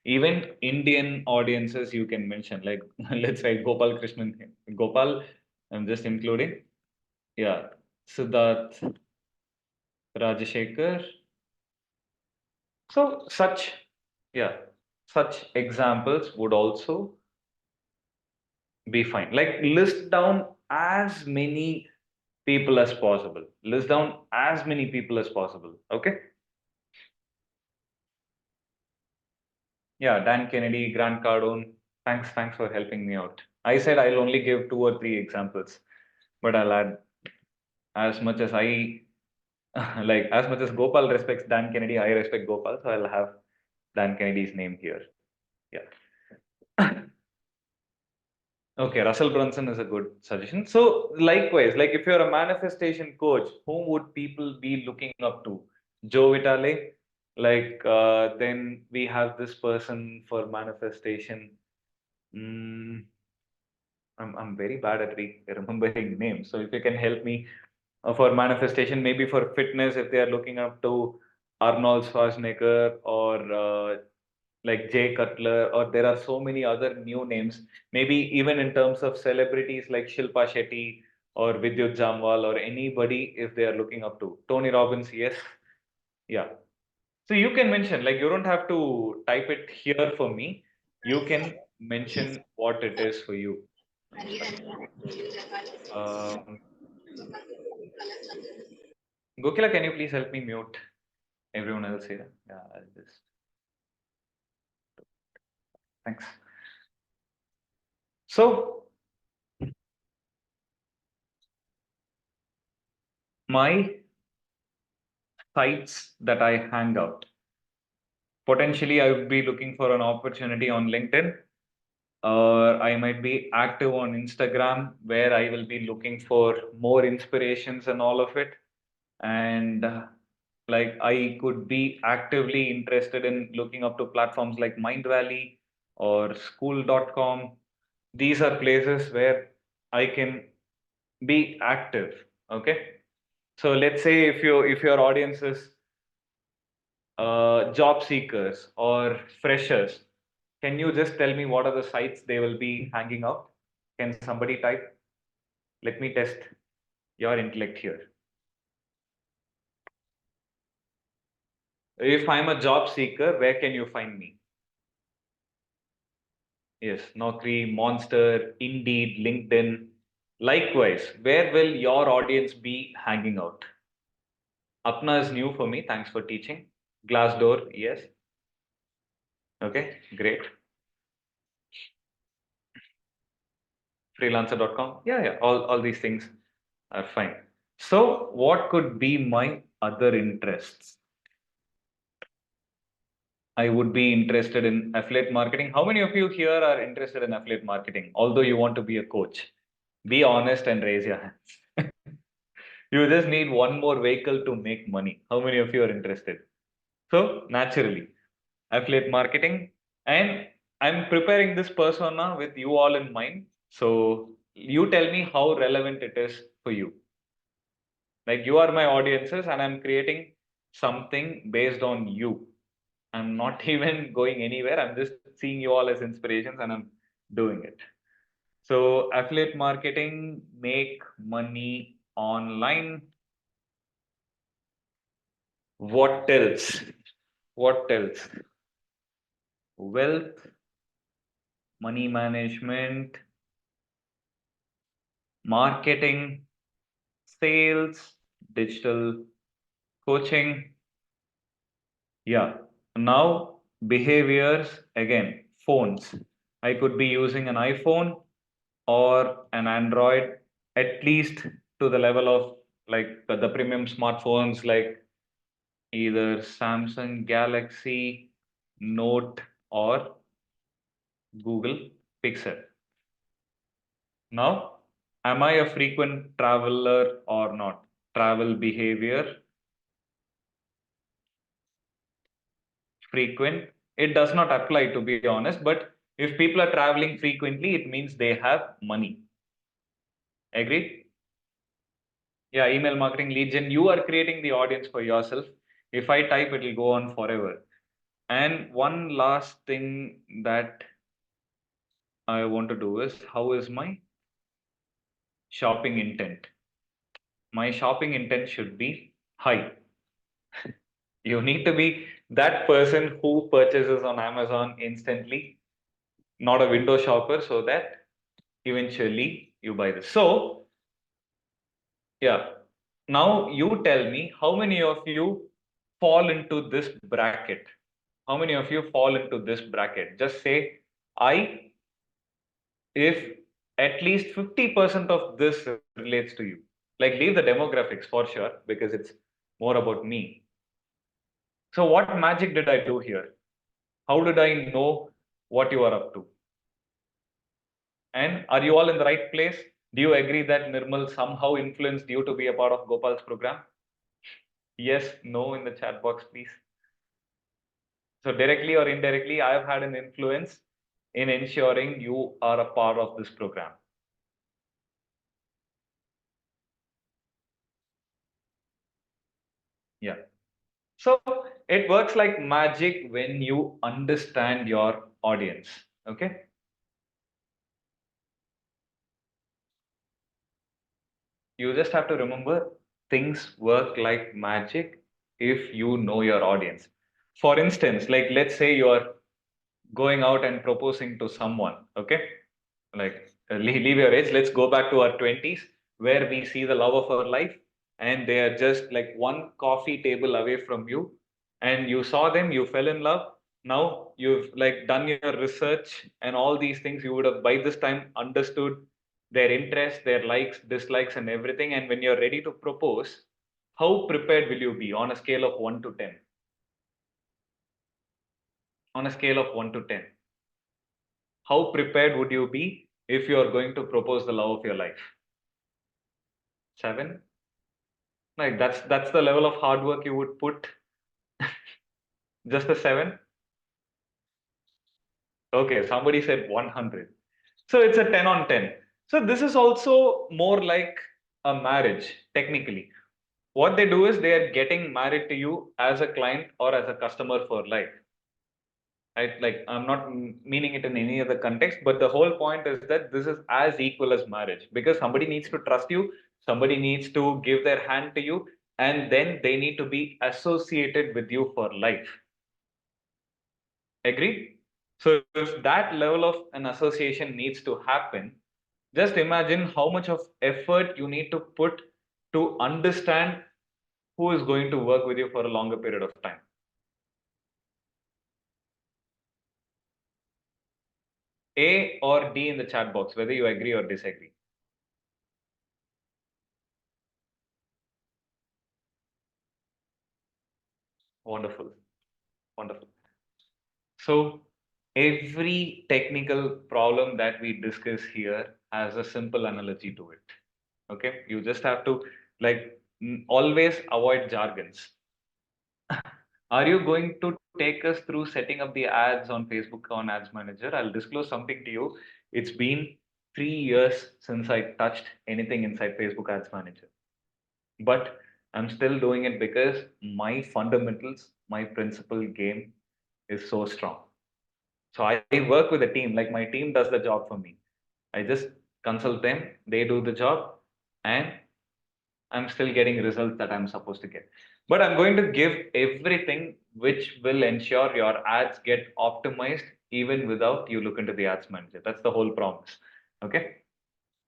Even Indian audiences you can mention, like let's say Gopal Krishnan, Gopal, I'm just including. Yeah, Siddharth, Rajashekhar. So such, yeah, such examples would also be fine. Like list down as many people as possible. List down as many people as possible. Okay. Yeah, Dan Kennedy, Grant Cardone. Thanks for helping me out. I said I'll only give two or three examples, but I'll add as much as I like as much as Gopal respects Dan Kennedy, I respect Gopal, so I'll have Dan Kennedy's name here. Yeah. Okay, Russell Brunson is a good suggestion. So likewise, like if you're a manifestation coach, whom would people be looking up to? Joe Vitale. Like then we have this person for manifestation. Mm, I'm very bad at remembering names. So if you can help me for manifestation, maybe for fitness, if they are looking up to Arnold Schwarzenegger or like Jay Cutler, or there are so many other new names. Maybe even in terms of celebrities like Shilpa Shetty or Vidyut Jamwal or anybody, if they are looking up to Tony Robbins, yes, yeah. So you can mention, like you don't have to type it here for me. You can mention what it is for you. It's fine. Um, Gokila, can you please help me mute everyone else here? Yeah, I'll just. Thanks. So my sites that I hang out. Potentially, I would be looking for an opportunity on LinkedIn. or I might be active on Instagram where I will be looking for more inspirations and all of it. And like I could be actively interested in looking up to platforms like Mindvalley or school.com. These are places where I can be active. Okay. So let's say if your audience is job seekers or freshers, can you just tell me what are the sites they will be hanging out? Can somebody type? Let me test your intellect here. If I'm a job seeker, where can you find me? Yes, Naukri, Monster, Indeed, LinkedIn. Likewise, where will your audience be hanging out? Apna is new for me. Thanks for teaching. Glassdoor, yes. Okay, great. Freelancer.com. Yeah. All these things are fine. So, what could be my other interests? I would be interested in affiliate marketing. How many of you here are interested in affiliate marketing? Although you want to be a coach, be honest and raise your hands. You just need one more vehicle to make money. How many of you are interested? So, naturally, affiliate marketing. And I'm preparing this persona with you all in mind. So, you tell me how relevant it is for you. Like, you are my audiences, and I'm creating something based on you. I'm not even going anywhere. I'm just seeing you all as inspirations and I'm doing it. So, affiliate marketing, make money online. What else? What else? Wealth, money management, marketing, sales, digital coaching. Yeah. Now, behaviors again, phones. I could be using an iPhone or an Android, at least to the level of like the premium smartphones like either Samsung Galaxy Note or Google Pixel. Now, am I a frequent traveler or not? Travel behavior, frequent. It does not apply to be honest, but if people are traveling frequently, it means they have money. Agreed? Yeah, email marketing, lead gen, you are creating the audience for yourself. If I type, it will go on forever. And one last thing that I want to do is how is my shopping intent? My shopping intent should be high. You need to be that person who purchases on Amazon instantly, not a window shopper, so that eventually you buy this. So, yeah. Now you tell me how many of you fall into this bracket? How many of you fall into this bracket? Just say, I, if at least 50% of this relates to you. Like leave the demographics for sure, because it's more about me. So what magic did I do here? How did I know what you are up to? And are you all in the right place? Do you agree that Nirmal somehow influenced you to be a part of Gopal's program? Yes, no in the chat box, please. So directly or indirectly, I have had an influence in ensuring you are a part of this program. Yeah. So it works like magic when you understand your audience. Okay. You just have to remember things work like magic if you know your audience. For instance, like let's say you're going out and proposing to someone, okay? Like leave your age, let's go back to our 20s where we see the love of our life and they are just like one coffee table away from you and you saw them, you fell in love. Now you've like done your research and all these things, you would have by this time understood their interests, their likes, dislikes, and everything. And when you're ready to propose, how prepared will you be on a scale of 1 to 10? On a scale of 1 to 10. How prepared would you be if you are going to propose the love of your life? 7? Like that's the level of hard work you would put. Just a 7? Okay, somebody said 100. So it's a 10 on 10. So this is also more like a marriage, technically. What they do is they are getting married to you as a client or as a customer for life. Right? Like I'm not meaning it in any other context, but the whole point is that this is as equal as marriage because somebody needs to trust you, somebody needs to give their hand to you, and then they need to be associated with you for life. Agree? So if that level of an association needs to happen, just imagine how much of effort you need to put to understand who is going to work with you for a longer period of time. A or D in the chat box, whether you agree or disagree. Wonderful. Wonderful. So every technical problem that we discuss here has a simple analogy to it. Okay. You just have to like always avoid jargons. Are you going to take us through setting up the ads on Facebook on Ads Manager? I'll disclose something to you. It's been 3 years since I touched anything inside Facebook Ads Manager. But I'm still doing it because my fundamentals, my principal game is so strong. So I work with a team, like my team does the job for me. I just consult them, they do the job, and I'm still getting results that I'm supposed to get. But I'm going to give everything which will ensure your ads get optimized even without you look into the ads manager. That's the whole promise. Okay.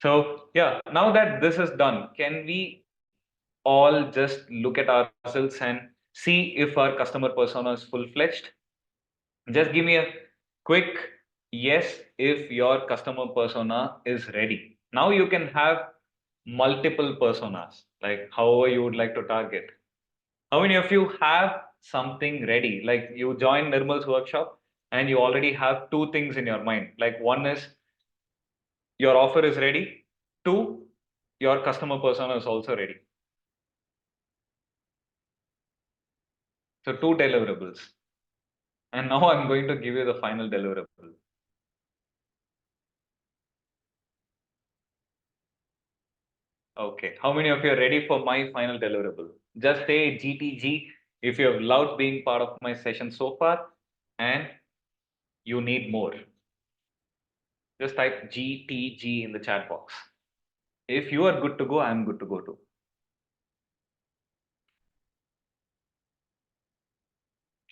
So, yeah, now that this is done, can we all just look at ourselves and see if our customer persona is full fledged? Just give me a quick yes if your customer persona is ready. Now you can have multiple personas, like however you would like to target. How many of you have something ready? Like you join Nirmal's workshop and you already have two things in your mind. Like one is your offer is ready, two, your customer persona is also ready. So two deliverables. And now I'm going to give you the final deliverable. Okay. How many of you are ready for my final deliverable? Just say GTG if you have loved being part of my session so far and you need more. Just type GTG in the chat box. If you are good to go, I'm good to go too.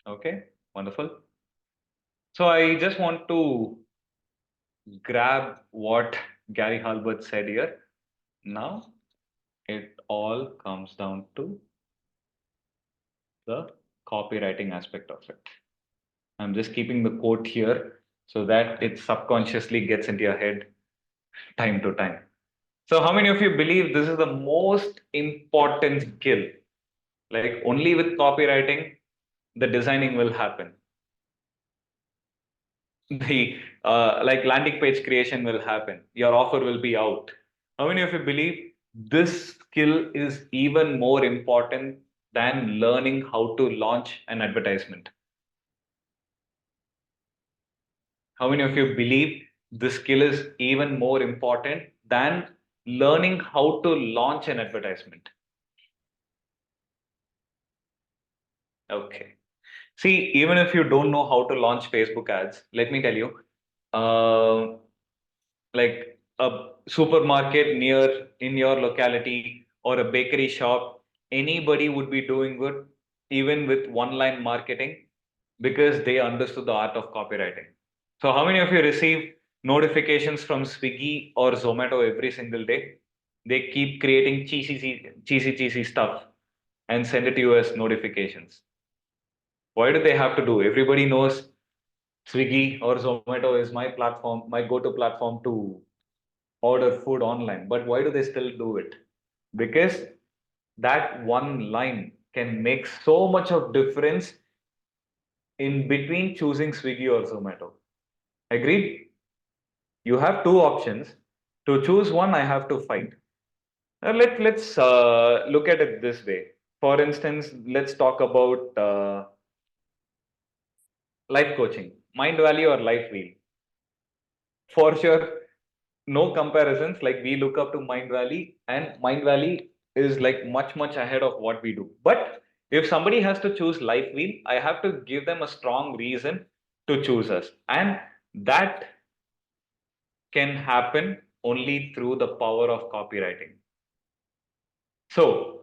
Okay. Wonderful. So I just want to grab what Gary Halbert said here. Now it all comes down to the copywriting aspect of it. I'm just keeping the quote here so that it subconsciously gets into your head time to time. So, how many of you believe this is the most important skill? Like, only with copywriting, the designing will happen. The like landing page creation will happen. Your offer will be out. How many of you believe this skill is even more important than learning how to launch an advertisement? How many of you believe this skill is even more important than learning how to launch an advertisement? Okay. See, even if you don't know how to launch Facebook ads, let me tell you, uh, like a supermarket near in your locality or a bakery shop, anybody would be doing good even with one line marketing because they understood the art of copywriting. So, how many of you receive notifications from Swiggy or Zomato every single day? They keep creating cheesy stuff and send it to you as notifications. Why do they have to do? Everybody knows Swiggy or Zomato is my platform, my go-to platform to order food online. But why do they still do it? Because that one line can make so much of difference in between choosing Swiggy or Zomato. Agreed? You have two options. To choose one, I have to fight. Let's look at it this way. For instance, let's talk about life coaching, Mind Valley or Life Wheel. For sure, no comparisons. Like we look up to Mind Valley, and Mind Valley is like much ahead of what we do. But if somebody has to choose Life Wheel, I have to give them a strong reason to choose us, and that can happen only through the power of copywriting. So,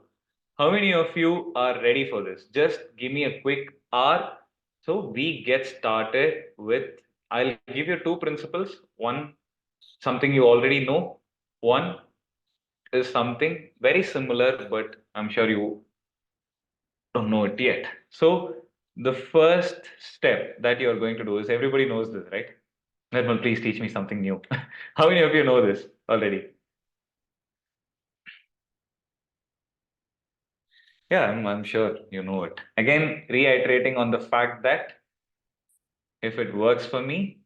how many of you are ready for this? Just give me a quick R. So we get started with, I'll give you two principles. One, something you already know. One is something very similar, but I'm sure you don't know it yet. So the first step that you're going to do is, everybody knows this, right? Nirmal, please teach me something new. How many of you know this already? Yeah, I'm sure you know it. Again, reiterating on the fact that if it works for me,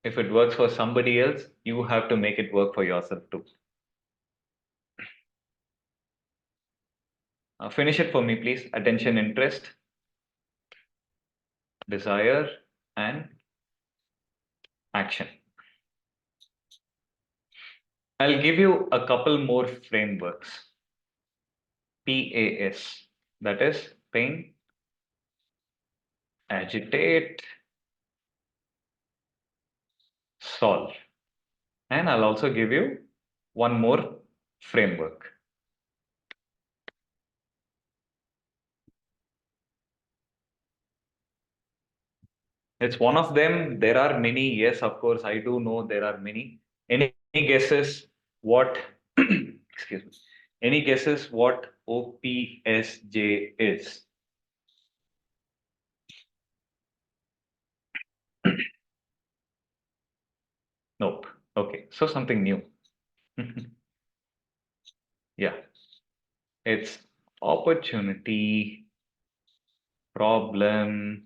if it works for somebody else, you have to make it work for yourself too. Finish it for me, please. Attention, interest, desire, and action. I'll give you a couple more frameworks. PAS, that is pain, agitate, solve. And I'll also give you one more framework. It's one of them. There are many. Yes, of course, I do know there are many. Any guesses what, excuse me, any guesses what OPSJ is? Nope. Okay, so something new. Yeah, it's opportunity, problem,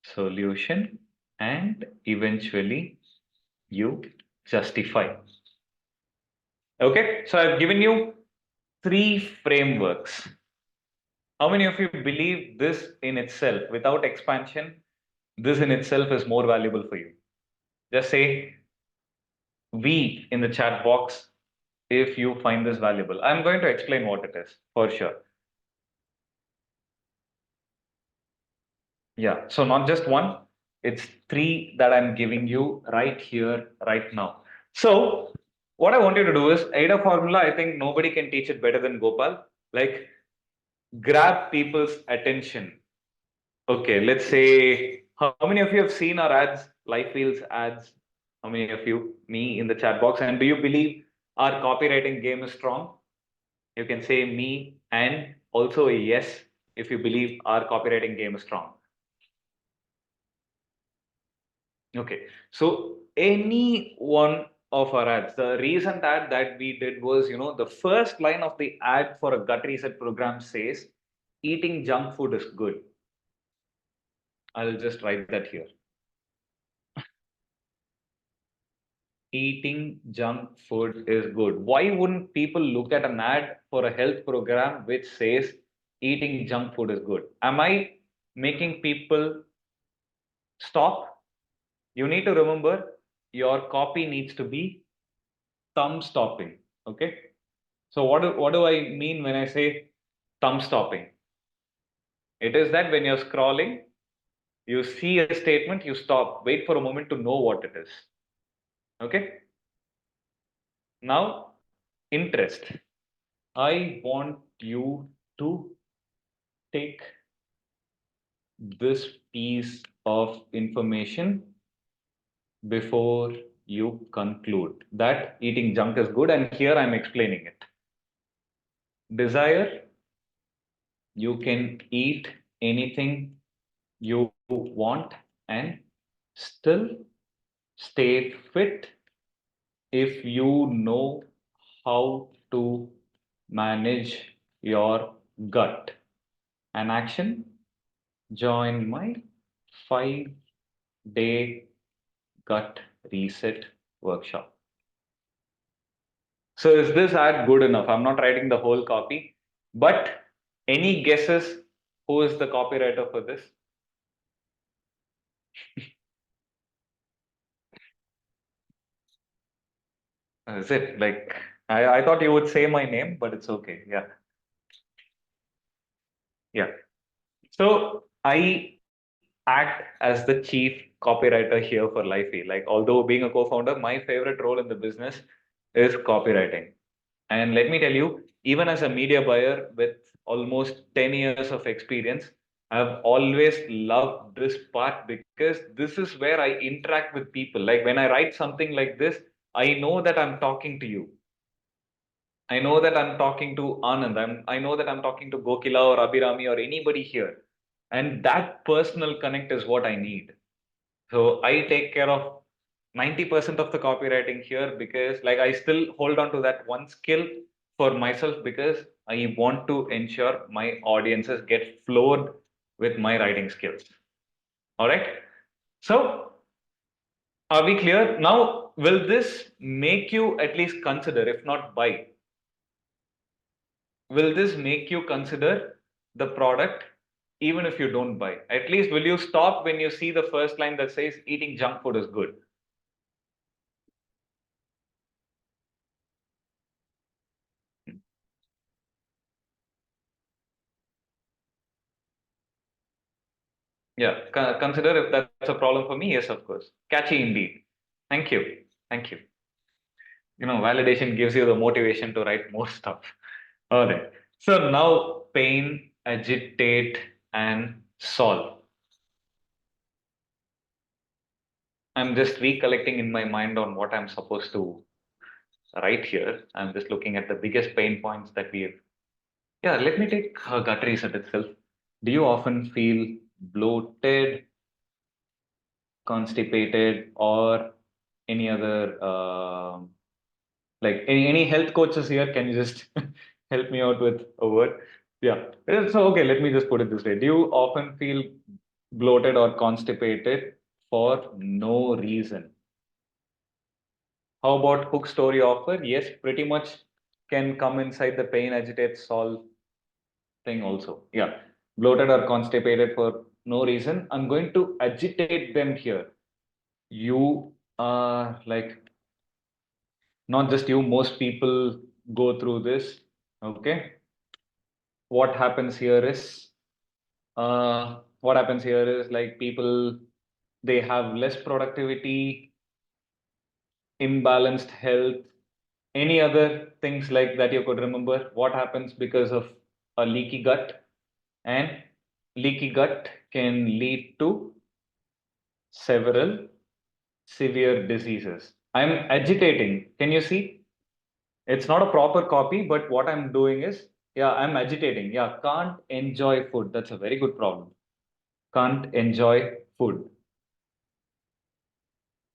solution, and eventually you justify. Okay, so I've given you three frameworks. How many of you believe this in itself, without expansion, this in itself is more valuable for you? Just say we in the chat box if you find this valuable. I'm going to explain what it is for sure. Yeah, so not just one, it's three that I'm giving you right here, right now. So, what I want you to do is AIDA formula. I think nobody can teach it better than Gopal. Like, grab people's attention. Okay, let's say, how many of you have seen our ads, Life Wheels ads? How many of you? Me in the chat box. And do you believe our copywriting game is strong? You can say me and also a yes if you believe our copywriting game is strong. Okay, so any one of our ads, the recent ad that we did was, the first line of the ad for a gut reset program says, eating junk food is good. I'll just write that here. Eating junk food is good. Why wouldn't people look at an ad for a health program which says eating junk food is good? Am I making people stop? You need to remember your copy needs to be thumb stopping. Okay. So what do I mean when I say thumb stopping? It is that when you're scrolling, you see a statement, you stop, wait for a moment to know what it is. Okay. Now, interest. I want you to take this piece of information before you conclude that eating junk is good, and here I'm explaining it. Desire, you can eat anything you want and still stay fit if you know how to manage your gut. An action, join my 5-day gut reset workshop. So is this ad good enough? I'm not writing the whole copy, but any guesses who is the copywriter for this? Is it like I thought you would say my name, but it's okay. Yeah. Yeah. So I act as the chief copywriter here for Lifey. Like, although being a co-founder, my favorite role in the business is copywriting. And let me tell you, even as a media buyer with almost 10 years of experience, I've always loved this part because this is where I interact with people. Like when I write something like this, I know that I'm talking to you. I know that I'm talking to Anand. I know that I'm talking to Gokila or Abhirami or anybody here. And that personal connect is what I need. So I take care of 90% of the copywriting here because like I still hold on to that one skill for myself because I want to ensure my audiences get flowed with my writing skills. All right. So are we clear? Now, will this make you at least consider, if not buy, will this make you consider the product even if you don't buy? At least will you stop when you see the first line that says eating junk food is good? Yeah, consider if that's a problem for me. Yes, of course. Catchy indeed. Thank you. Thank you. Validation gives you the motivation to write more stuff. All right. So now pain, agitate, and solve. I'm just recollecting in my mind on what I'm supposed to write here. I'm just looking at the biggest pain points that we have. Yeah, let me take gut reset itself. Do you often feel bloated, constipated, or any other like any health coaches here? Can you just help me out with a word? Yeah. So okay, let me just put it this way. Do you often feel bloated or constipated for no reason? How about hook story offer? Yes, pretty much can come inside the pain, agitate, solve thing also. Yeah. Bloated or constipated for no reason. I'm going to agitate them here. You are like, not just you, most people go through this. Okay. What happens here is like people, they have less productivity, imbalanced health, any other things like that you could remember. What happens because of a leaky gut? And leaky gut can lead to several severe diseases. I'm agitating. Can you see? It's not a proper copy, but what I'm doing is, yeah, I'm agitating. Yeah, can't enjoy food. That's a very good problem. Can't enjoy food.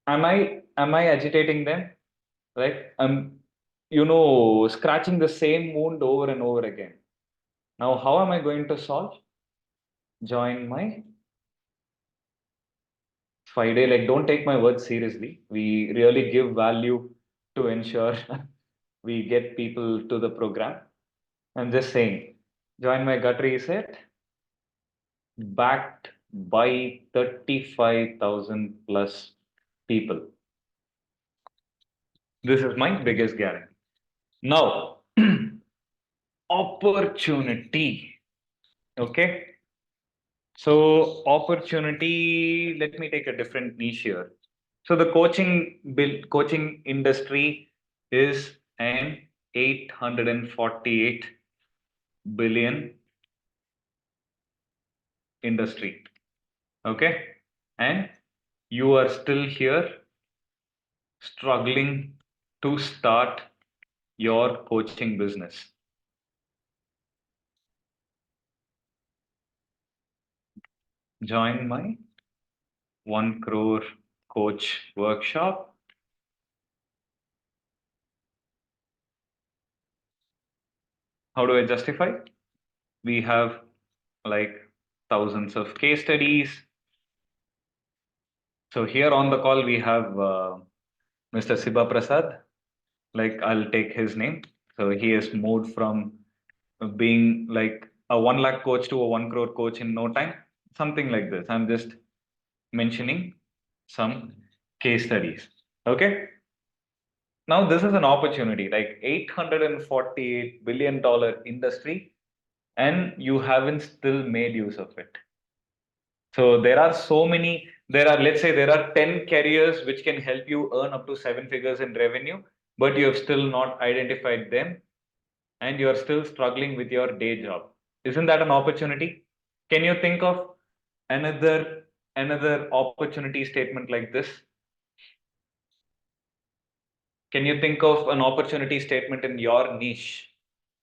Am I agitating them? Right? I'm, scratching the same wound over and over again. Now, how am I going to solve? Join my 5 day. Like, don't take my words seriously. We really give value to ensure we get people to the program. I'm just saying, join my gut reset, backed by 35,000 plus people. This is my biggest guarantee. Now, opportunity. Okay. So, opportunity, let me take a different niche here. So, the coaching industry is an 848 billion industry. Okay. And you are still here struggling to start your coaching business. Join my 1 crore coach workshop. How do I justify? We have like thousands of case studies. So here on the call, we have Mr. Siba Prasad. Like, I'll take his name. So he has moved from being like a 1 lakh coach to a 1 crore coach in no time, something like this. I'm just mentioning some case studies. Okay. Now, this is an opportunity like $848 billion industry, and you haven't still made use of it. So there are so many, let's say there are 10 careers which can help you earn up to 7 figures in revenue, but you have still not identified them and you are still struggling with your day job. Isn't that an opportunity? Can you think of another opportunity statement like this? Can you think of an opportunity statement in your niche?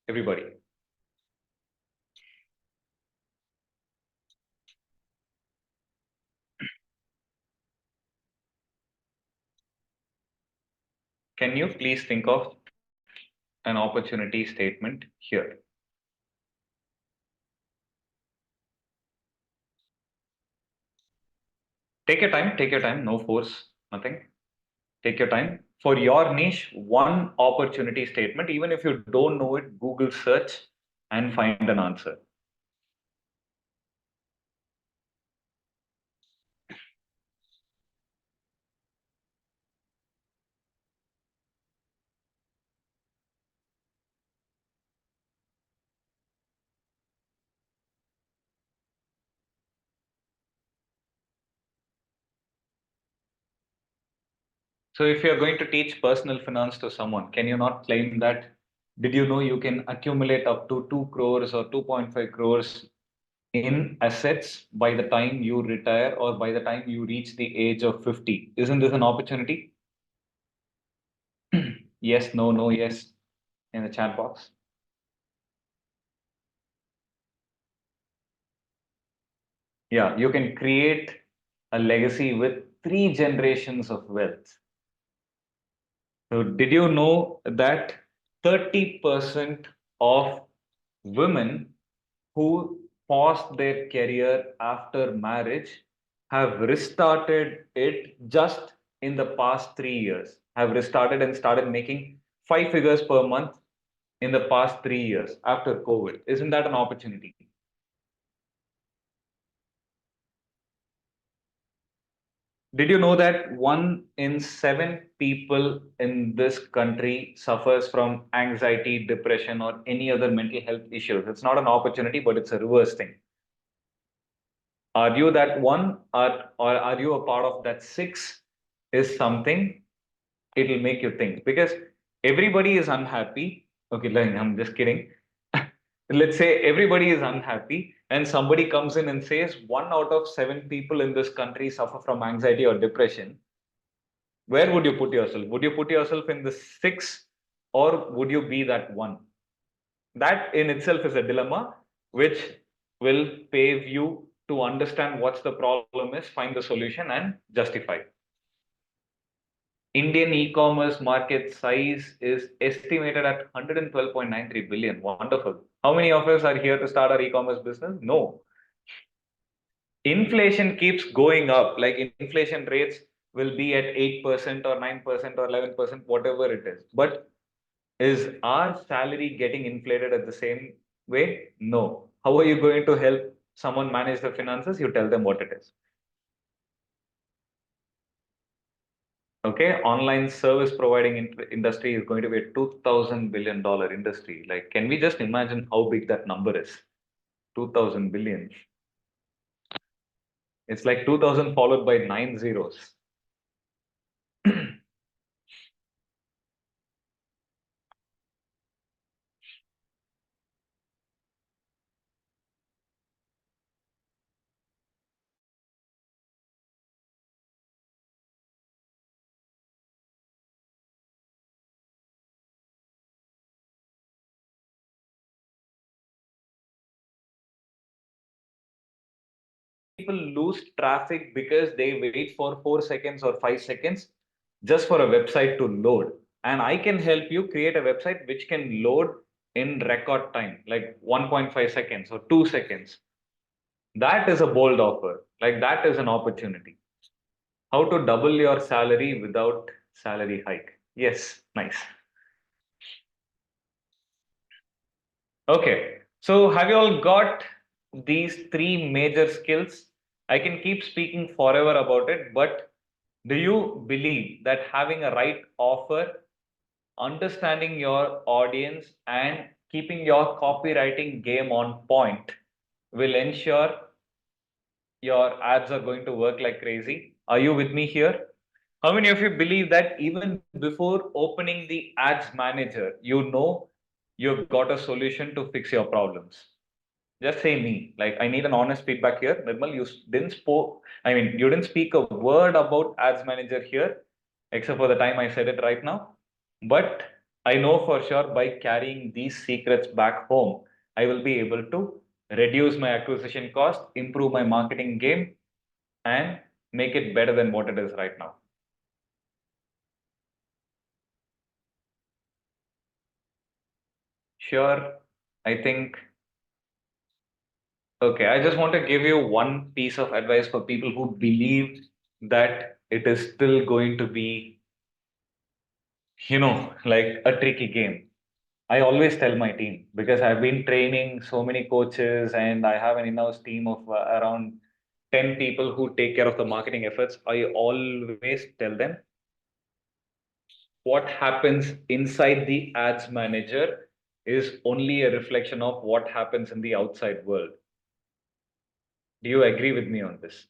Everybody. Can you please think of an opportunity statement here? Take your time, no force, nothing. Take your time. For your niche, one opportunity statement, even if you don't know it, Google search and find an answer. So if you're going to teach personal finance to someone, can you not claim that? Did you know you can accumulate up to 2 crores or 2.5 crores in assets by the time you retire or by the time you reach the age of 50? Isn't this an opportunity? Yes, no, no, yes in the chat box. Yeah, you can create a legacy with 3 generations of wealth. So, did you know that 30% of women who paused their career after marriage have restarted it just in the past 3 years, have restarted and started making 5 figures per month in the past 3 years after COVID? Isn't that an opportunity? Did you know that 1 in 7 people in this country suffers from anxiety, depression, or any other mental health issues? It's not an opportunity, but it's a reverse thing. Are you that one, or are you a part of that six? Is something it'll make you think, because everybody is unhappy. Okay, like, I'm just kidding. Let's say everybody is unhappy, and somebody comes in and says 1 out of 7 people in this country suffer from anxiety or depression. Where would you put yourself? Would you put yourself in the six, or would you be that one? That in itself is a dilemma which will pave you to understand what's the problem is, find the solution, and justify. Indian e-commerce market size is estimated at 112.93 billion. Wonderful. How many of us are here to start our e-commerce business? No. Inflation keeps going up. Like, inflation rates will be at 8% or 9% or 11%, whatever it is. But is our salary getting inflated at the same way? No. How are you going to help someone manage the finances? You tell them what it is. Okay, online service providing industry is going to be a $2,000 billion industry. Like, can we just imagine how big that number is? 2,000 billion. It's like 2,000 followed by 9 zeros. People lose traffic because they wait for 4 seconds or 5 seconds just for a website to load. And I can help you create a website which can load in record time, like 1.5 seconds or 2 seconds. That is a bold offer. Like, that is an opportunity. How to double your salary without salary hike. Yes, nice. Okay, so have you all got these three major skills? I can keep speaking forever about it, but do you believe that having a right offer, understanding your audience, and keeping your copywriting game on point will ensure your ads are going to work like crazy? Are you with me here? How many of you believe that even before opening the ads manager, you know you've got a solution to fix your problems? Just say me. Like, I need an honest feedback here. Nirmal, you didn't speak a word about ads manager here, except for the time I said it right now. But I know for sure by carrying these secrets back home, I will be able to reduce my acquisition cost, improve my marketing game, and make it better than what it is right now. Sure, I think, okay, I just want to give you one piece of advice for people who believe that it is still going to be, like a tricky game. I always tell my team because I've been training so many coaches and I have an in-house team of around 10 people who take care of the marketing efforts. I always tell them what happens inside the ads manager is only a reflection of what happens in the outside world. Do you agree with me on this?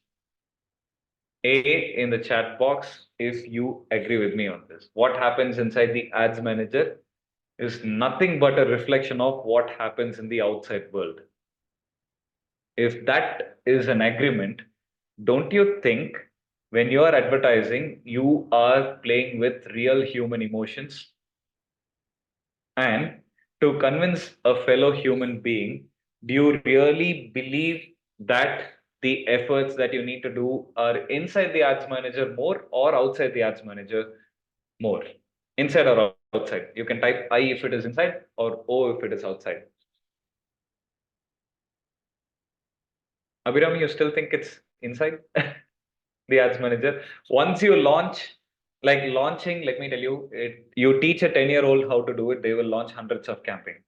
A in the chat box if you agree with me on this. What happens inside the ads manager is nothing but a reflection of what happens in the outside world. If that is an agreement, don't you think when you are advertising, you are playing with real human emotions? And to convince a fellow human being, do you really believe that the efforts that you need to do are inside the ads manager more or outside the ads manager more? Inside or outside? You can type I if it is inside or O if it is outside. Abhiram, you still think it's inside the ads manager? Once you launch, like launching, let me tell you, you teach a 10-year-old how to do it, they will launch hundreds of campaigns.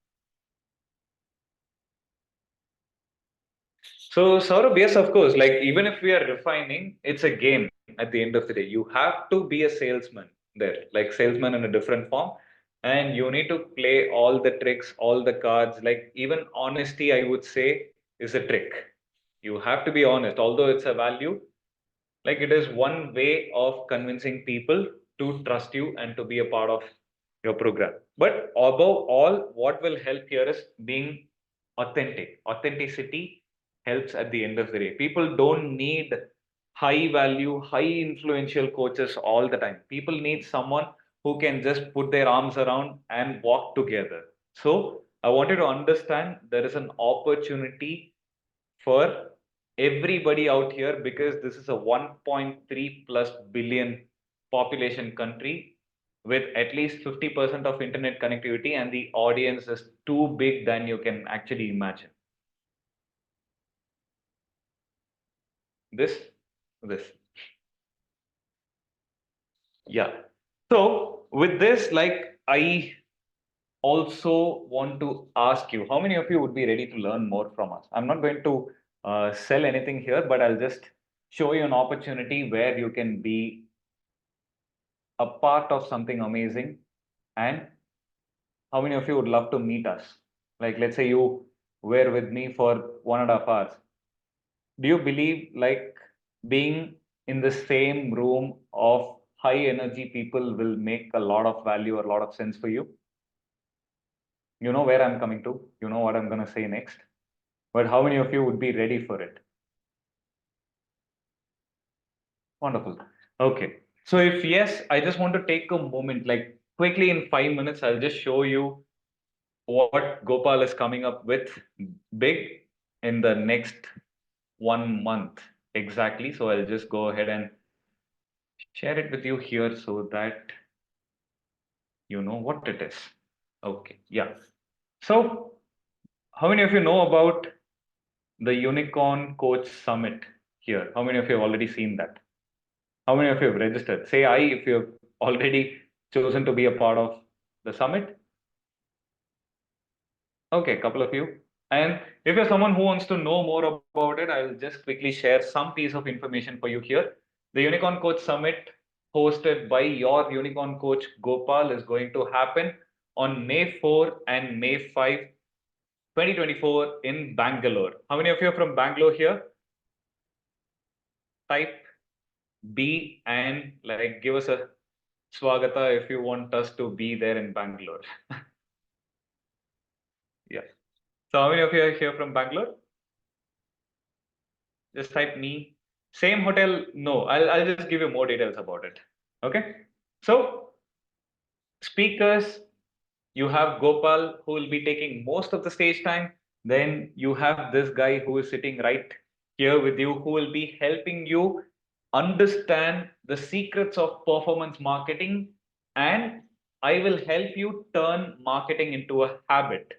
So, Saurabh, yes, of course. Like, even if we are refining, it's a game at the end of the day. You have to be a salesman there, like salesman in a different form. And you need to play all the tricks, all the cards. Like, even honesty, I would say, is a trick. You have to be honest, although it's a value. Like, it is one way of convincing people to trust you and to be a part of your program. But above all, what will help here is being authentic. Authenticity helps at the end of the day. People don't need high value, high influential coaches all the time. People need someone who can just put their arms around and walk together. So I want you to understand there is an opportunity for everybody out here because this is a 1.3 plus billion population country with at least 50% of internet connectivity, and the audience is too big than you can actually imagine. This, this. Yeah. So with this, like, I also want to ask you, how many of you would be ready to learn more from us? I'm not going to sell anything here, but I'll just show you an opportunity where you can be a part of something amazing. And how many of you would love to meet us? Like, let's say you were with me for 1.5 hours. Do you believe like being in the same room of high energy people will make a lot of value, a lot of sense for you? You know where I'm coming to. You know what I'm going to say next. But how many of you would be ready for it? Wonderful. Okay. So if yes, I just want to take a moment, like quickly in 5 minutes, I'll just show you what Gopal is coming up with big in the next 1 month exactly. So I'll just go ahead and share it with you here so that you know what it is. Okay, yeah. So how many of you know about the Unicorn Coach Summit here? How many of you have already seen that? How many of you have registered? Say I if you have already chosen to be a part of the summit. Okay, couple of you. And if you're someone who wants to know more about it, I'll just quickly share some piece of information for you here. The Unicorn Coach Summit, hosted by your Unicorn Coach Gopal, is going to happen on May 4 and May 5, 2024 in Bangalore. How many of you are from Bangalore here? Type B and like give us a swagata if you want us to be there in Bangalore. Yeah. So how many of you are here from Bangalore? Just type me. Same hotel? No, I'll just give you more details about it. Okay. So speakers, you have Gopal who will be taking most of the stage time. Then you have this guy who is sitting right here with you who will be helping you understand the secrets of performance marketing, and I will help you turn marketing into a habit.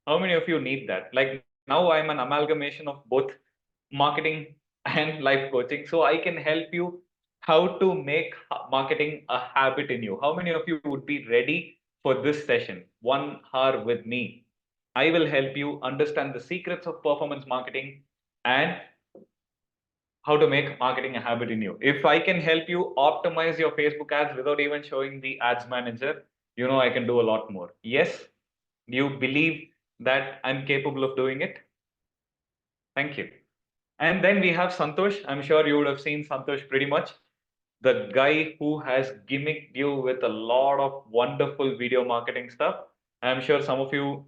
How many of you need that? Like now I'm an amalgamation of both marketing and life coaching. So I can help you how to make marketing a habit in you. How many of you would be ready for this session? 1 hour with me. I will help you understand the secrets of performance marketing and how to make marketing a habit in you. If I can help you optimize your Facebook ads without even showing the ads manager, you know I can do a lot more. Yes, you believe that I'm capable of doing it? Thank you. And then we have Santosh. I'm sure you would have seen Santosh pretty much. The guy who has gimmicked you with a lot of wonderful video marketing stuff. I'm sure some of you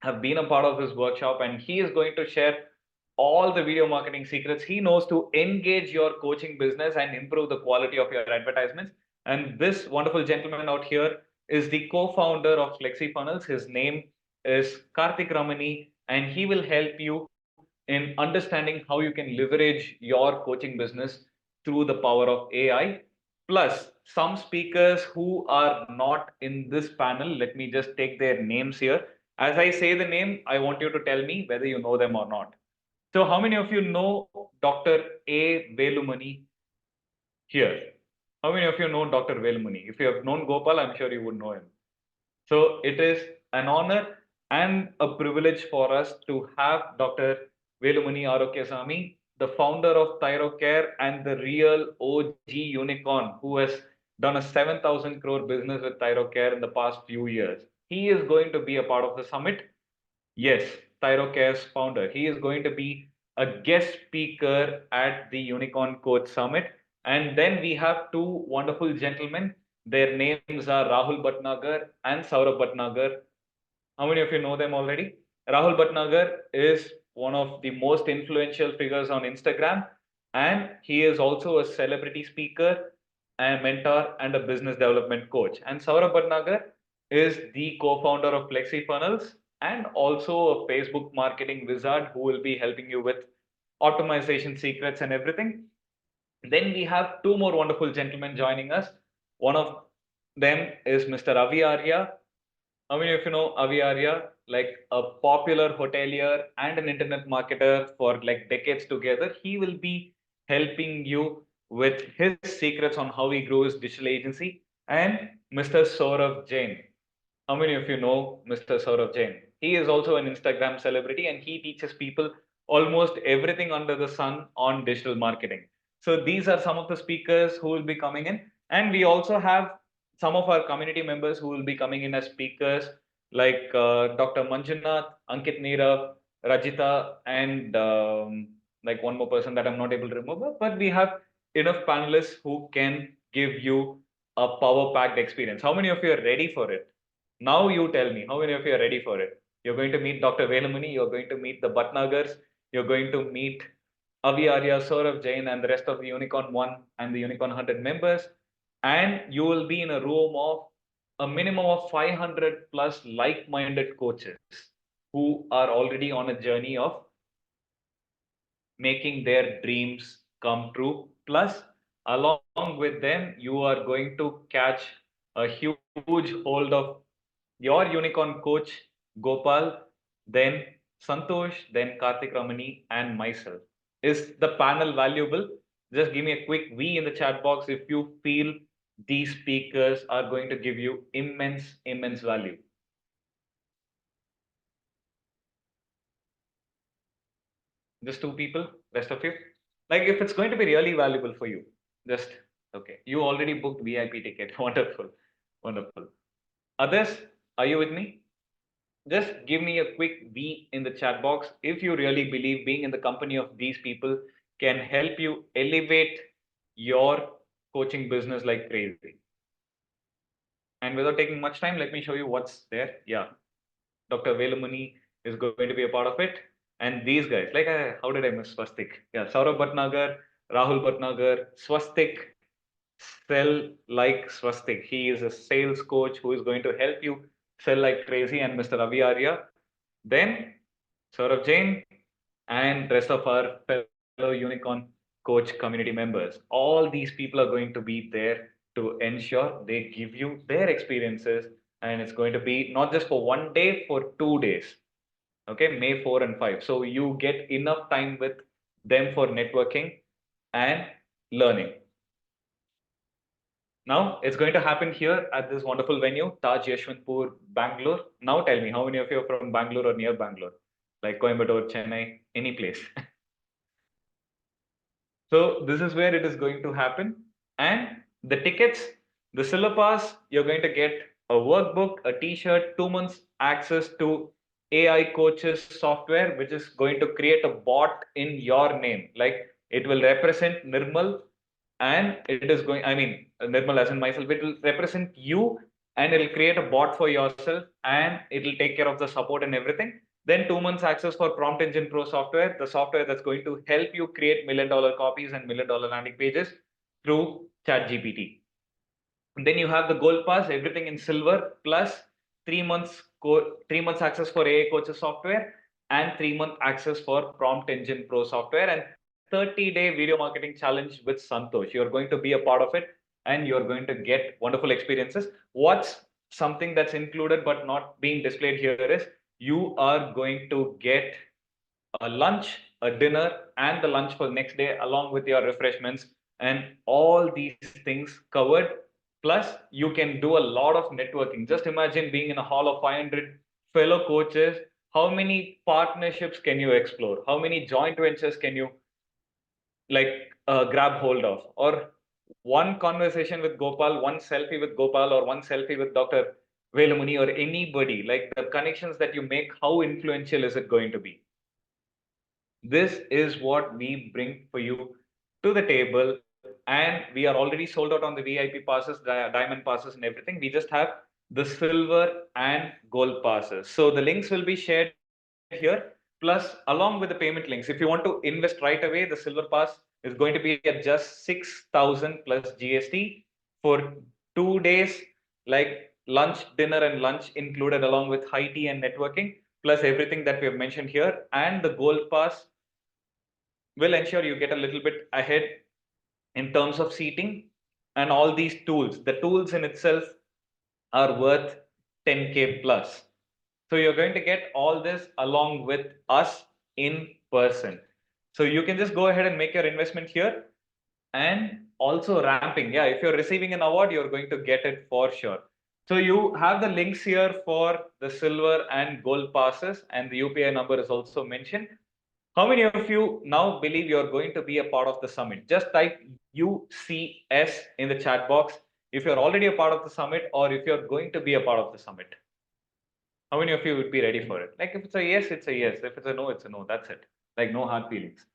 have been a part of this workshop, and he is going to share all the video marketing secrets he knows to engage your coaching business and improve the quality of your advertisements. And this wonderful gentleman out here is the co-founder of FlexiFunnels. His name is Karthik Ramani, and he will help you in understanding how you can leverage your coaching business through the power of AI. Plus, some speakers who are not in this panel, let me just take their names here. As I say the name, I want you to tell me whether you know them or not. So, how many of you know Dr. A. Velumani here? How many of you know Dr. Velumani? If you have known Gopal, I'm sure you would know him. So it is an honor and a privilege for us to have Dr. Velumani Arokyasamy, the founder of ThyroCare and the real OG unicorn who has done a 7,000 crore business with ThyroCare in the past few years. He is going to be a part of the summit. Yes, ThyroCare's founder. He is going to be a guest speaker at the Unicorn Coach Summit. And then we have two wonderful gentlemen. Their names are Rahul Bhatnagar and Saurabh Bhatnagar. How many of you know them already? Rahul Bhatnagar is one of the most influential figures on Instagram, and he is also a celebrity speaker, a mentor, and a business development coach. And Saurabh Bhatnagar is the co-founder of FlexiFunnels and also a Facebook marketing wizard who will be helping you with optimization secrets and everything. Then we have two more wonderful gentlemen joining us. One of them is Mr. Avi Arya. How many of you know Avi Arya? Like a popular hotelier and an internet marketer for like decades together. He will be helping you with his secrets on how he grows digital agency. And Mr. Saurav Jain. How many of you know Mr. Saurav Jain? He is also an Instagram celebrity and he teaches people almost everything under the sun on digital marketing. So these are some of the speakers who will be coming in. And we also have some of our community members who will be coming in as speakers, like Dr. Manjunath, Ankit Nirav, Rajita, and like one more person that I'm not able to remember. But we have enough panelists who can give you a power packed experience. How many of you are ready for it? Now you tell me, how many of you are ready for it? You're going to meet Dr. Velumani, you're going to meet the Bhatnagars, you're going to meet Avi Arya, Saurav Jain, and the rest of the Unicorn 1 and the Unicorn 100 members. And you will be in a room of a minimum of 500 plus like minded coaches who are already on a journey of making their dreams come true. Plus, along with them, you are going to catch a huge hold of your unicorn coach, Gopal, then Santosh, then Karthik Ramani, and myself. Is the panel valuable? Just give me a quick V in the chat box if you feel these speakers are going to give you immense value. Just two people, rest of you. Like if it's going to be really valuable for you, just okay. You already booked VIP ticket. Wonderful, wonderful. Others, are you with me? Just give me a quick V in the chat box if you really believe being in the company of these people can help you elevate your coaching business like crazy. And without taking much time, let me show you what's there. Yeah, Dr. Velamuni is going to be a part of it. And these guys, like, how did I miss Swastik? Yeah, Saurabh Bhatnagar, Rahul Bhatnagar, Swastik, sell like Swastik. He is a sales coach who is going to help you sell like crazy. And Mr. Ravi Arya, then Saurabh Jain, and rest of our fellow Unicorn Coach community members. All these people are going to be there to ensure they give you their experiences, and it's going to be not just for one day, for 2 days. Okay, May 4 and 5. So you get enough time with them for networking and learning. Now it's going to happen here at this wonderful venue, Taj Yashwantpur, Bangalore. Now tell me, how many of you are from Bangalore or near Bangalore? Like Coimbatore, Chennai, any place. So this is where it is going to happen. And the tickets, the Silver Pass, you're going to get a workbook, a t-shirt, 2 months access to AI coaches software, which is going to create a bot in your name. Like it will represent Nirmal, and it is going, I mean, Nirmal as in myself, it will represent you, and it'll create a bot for yourself, and it'll take care of the support and everything. Then 2 months access for Prompt Engine Pro software, the software that's going to help you create $1 million copies and $1 million landing pages through ChatGPT. Then you have the Gold Pass, everything in silver, plus 3 months access for AI Coaches software, and 3 month access for Prompt Engine Pro software, and 30-day video marketing challenge with Santosh. You're going to be a part of it, and you're going to get wonderful experiences. What's something that's included but not being displayed here is you are going to get a lunch, a dinner, and the lunch for the next day, along with your refreshments, and all these things covered. Plus, you can do a lot of networking. Just imagine being in a hall of 500 fellow coaches. How many partnerships can you explore? How many joint ventures can you grab hold of? Or one conversation with Gopal, one selfie with Gopal, or one selfie with Dr. Velamuni, or anybody, like the connections that you make, how influential is it going to be? This is what we bring for you to the table, and we are already sold out on the VIP passes, diamond passes, and everything. We just have the silver and gold passes. So the links will be shared here, plus along with the payment links. If you want to invest right away, the silver pass is going to be at just 6,000 plus GST for 2 days, like lunch, dinner, and lunch included, along with high tea and networking, plus everything that we have mentioned here. And the gold pass will ensure you get a little bit ahead in terms of seating, and all these tools. The tools in itself are worth 10K plus. So you're going to get all this along with us in person. So you can just go ahead and make your investment here, and also ramping. Yeah, if you're receiving an award, you're going to get it for sure. So you have the links here for the silver and gold passes, and the UPI number is also mentioned. How many of you now believe you're going to be a part of the summit? Just type UCS in the chat box if you're already a part of the summit, or if you're going to be a part of the summit. How many of you would be ready for it? Like if it's a yes, it's a yes. If it's a no, it's a no. That's it. Like no hard feelings.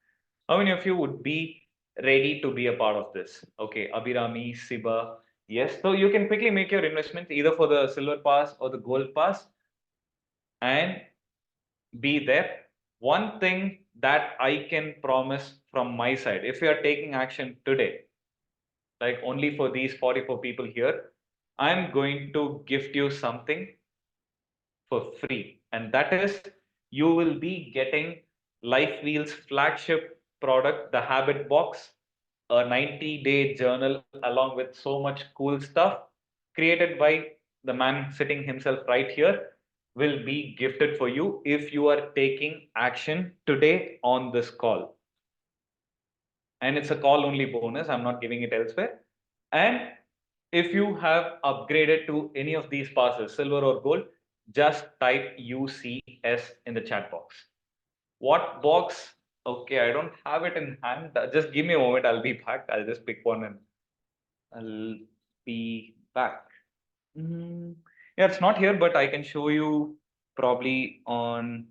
How many of you would be ready to be a part of this? Okay, Abhirami, Siba, yes. So you can quickly make your investment either for the silver pass or the gold pass and be there. One thing that I can promise from my side, if you are taking action today, like only for these 44 people here, I'm going to gift you something for free. And that is, you will be getting Life Wheel's flagship product, the Habit Box, a 90-day journal, along with so much cool stuff created by the man sitting himself right here, will be gifted for you if you are taking action today on this call. and it's a call only bonus. I'm not giving it elsewhere. And if you have upgraded to any of these passes, silver or gold, just type UCS in the chat box. What box? Okay, I don't have it in hand. Just give me a moment. I'll be back. I'll just pick one and I'll be back. Yeah, it's not here, but I can show you probably on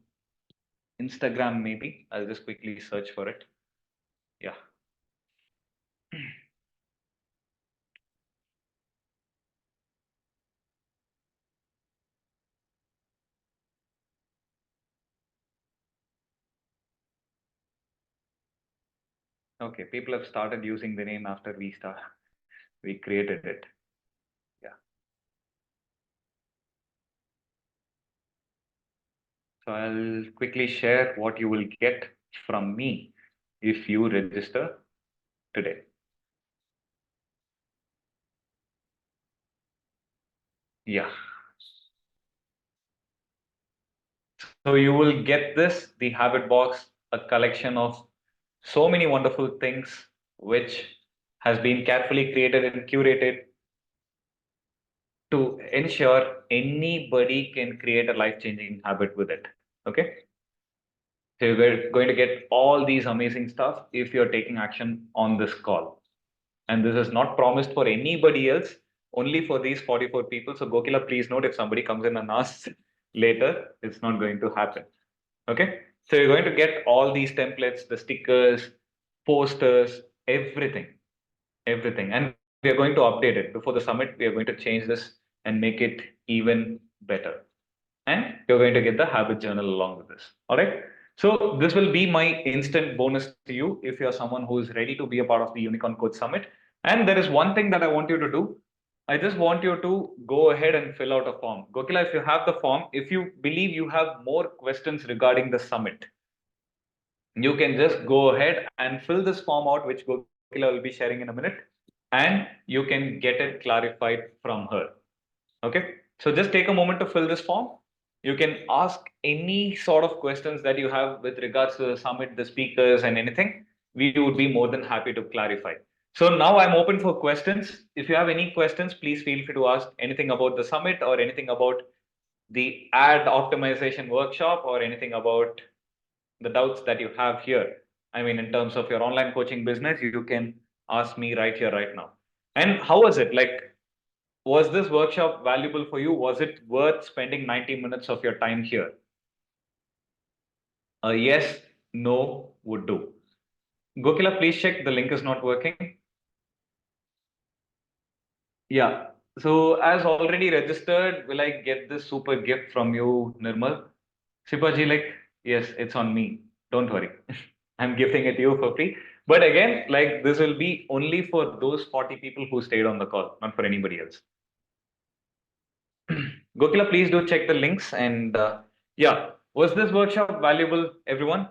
Instagram, maybe. I'll just quickly search for it. Yeah. Okay, people have started using the name after we created it. Yeah. So I'll quickly share what you will get from me if you register today. Yeah. So you will get this, the habit box, a collection of so many wonderful things which has been carefully created and curated to ensure anybody can create a life-changing habit with it. Okay. So you're going to get all these amazing stuff if you're taking action on this call. And this is not promised for anybody else, only for these 44 people. So Gokila, please note if somebody comes in and asks later, it's not going to happen. Okay. So you're going to get all these templates, the stickers, posters, everything, everything. And we are going to update it before the summit. We are going to change this and make it even better. And you're going to get the habit journal along with this. All right. So this will be my instant bonus to you if you're someone who is ready to be a part of the Unicorn Coach Summit. And there is one thing that I want you to do. I just want you to go ahead and fill out a form. Gokila, if you have the form, if you believe you have more questions regarding the summit, you can just go ahead and fill this form out, which Gokila will be sharing in a minute, and you can get it clarified from her. Okay. So just take a moment to fill this form. You can ask any sort of questions that you have with regards to the summit, the speakers, and anything. We would be more than happy to clarify. So now I'm open for questions. If you have any questions, please feel free to ask anything about the summit or anything about the ad optimization workshop or anything about the doubts that you have here. I mean, in terms of your online coaching business, you can ask me right here, right now. And how was it? Like, was this workshop valuable for you? Was it worth spending 90 minutes of your time here? A yes, no would do. Gokila, please check. The link is not working. Yeah. So as already registered, will I get this super gift from you, Nirmal? Sipaji, like, yes, it's on me. Don't worry. I'm gifting it to you for free. But again, like this will be only for those 40 people who stayed on the call, not for anybody else. Gokila, please do check the links. And yeah, was this workshop valuable, everyone?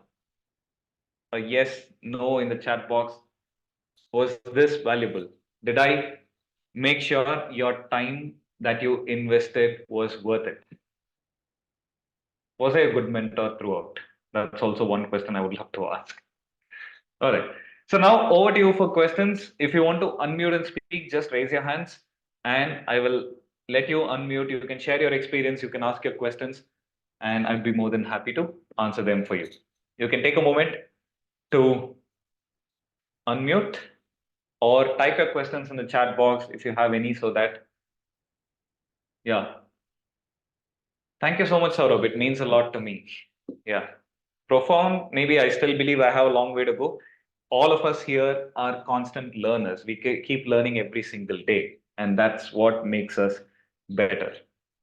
A yes, no in the chat box. Was this valuable? Did I make sure your time that you invested was worth it? Was I a good mentor throughout? That's also one question I would love to ask. All right. So now over to you for questions. If you want to unmute and speak, just raise your hands and I will let you unmute. You can share your experience, you can ask your questions, and I'd be more than happy to answer them for you. You can take a moment to unmute or type your questions in the chat box if you have any, so that, yeah. Thank you so much, Saurabh. It means a lot to me. Yeah. Profound, maybe I still believe I have a long way to go. All of us here are constant learners. We keep learning every single day, and that's what makes us better.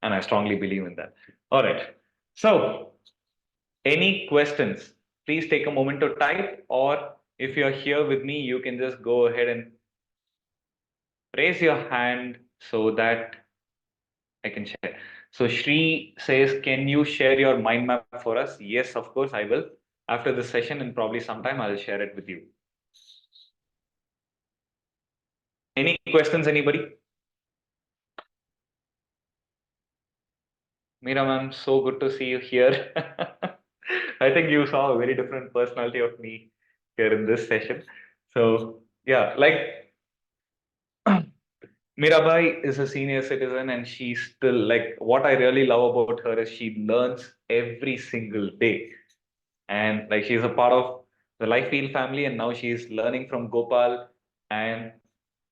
And I strongly believe in that. All right. So, any questions? Please take a moment to type, or if you're here with me, you can just go ahead and raise your hand so that I can share. So Shri says, can you share your mind map for us? Yes, of course, I will. After this session, and probably sometime, I'll share it with you. Any questions, anybody? Meera ma'am, so good to see you here. I think you saw a very different personality of me here in this session. So yeah, like Mirabai is a senior citizen and she's still like what I really love about her is she learns every single day. And like she's a part of the Lifefield family and now she's learning from Gopal and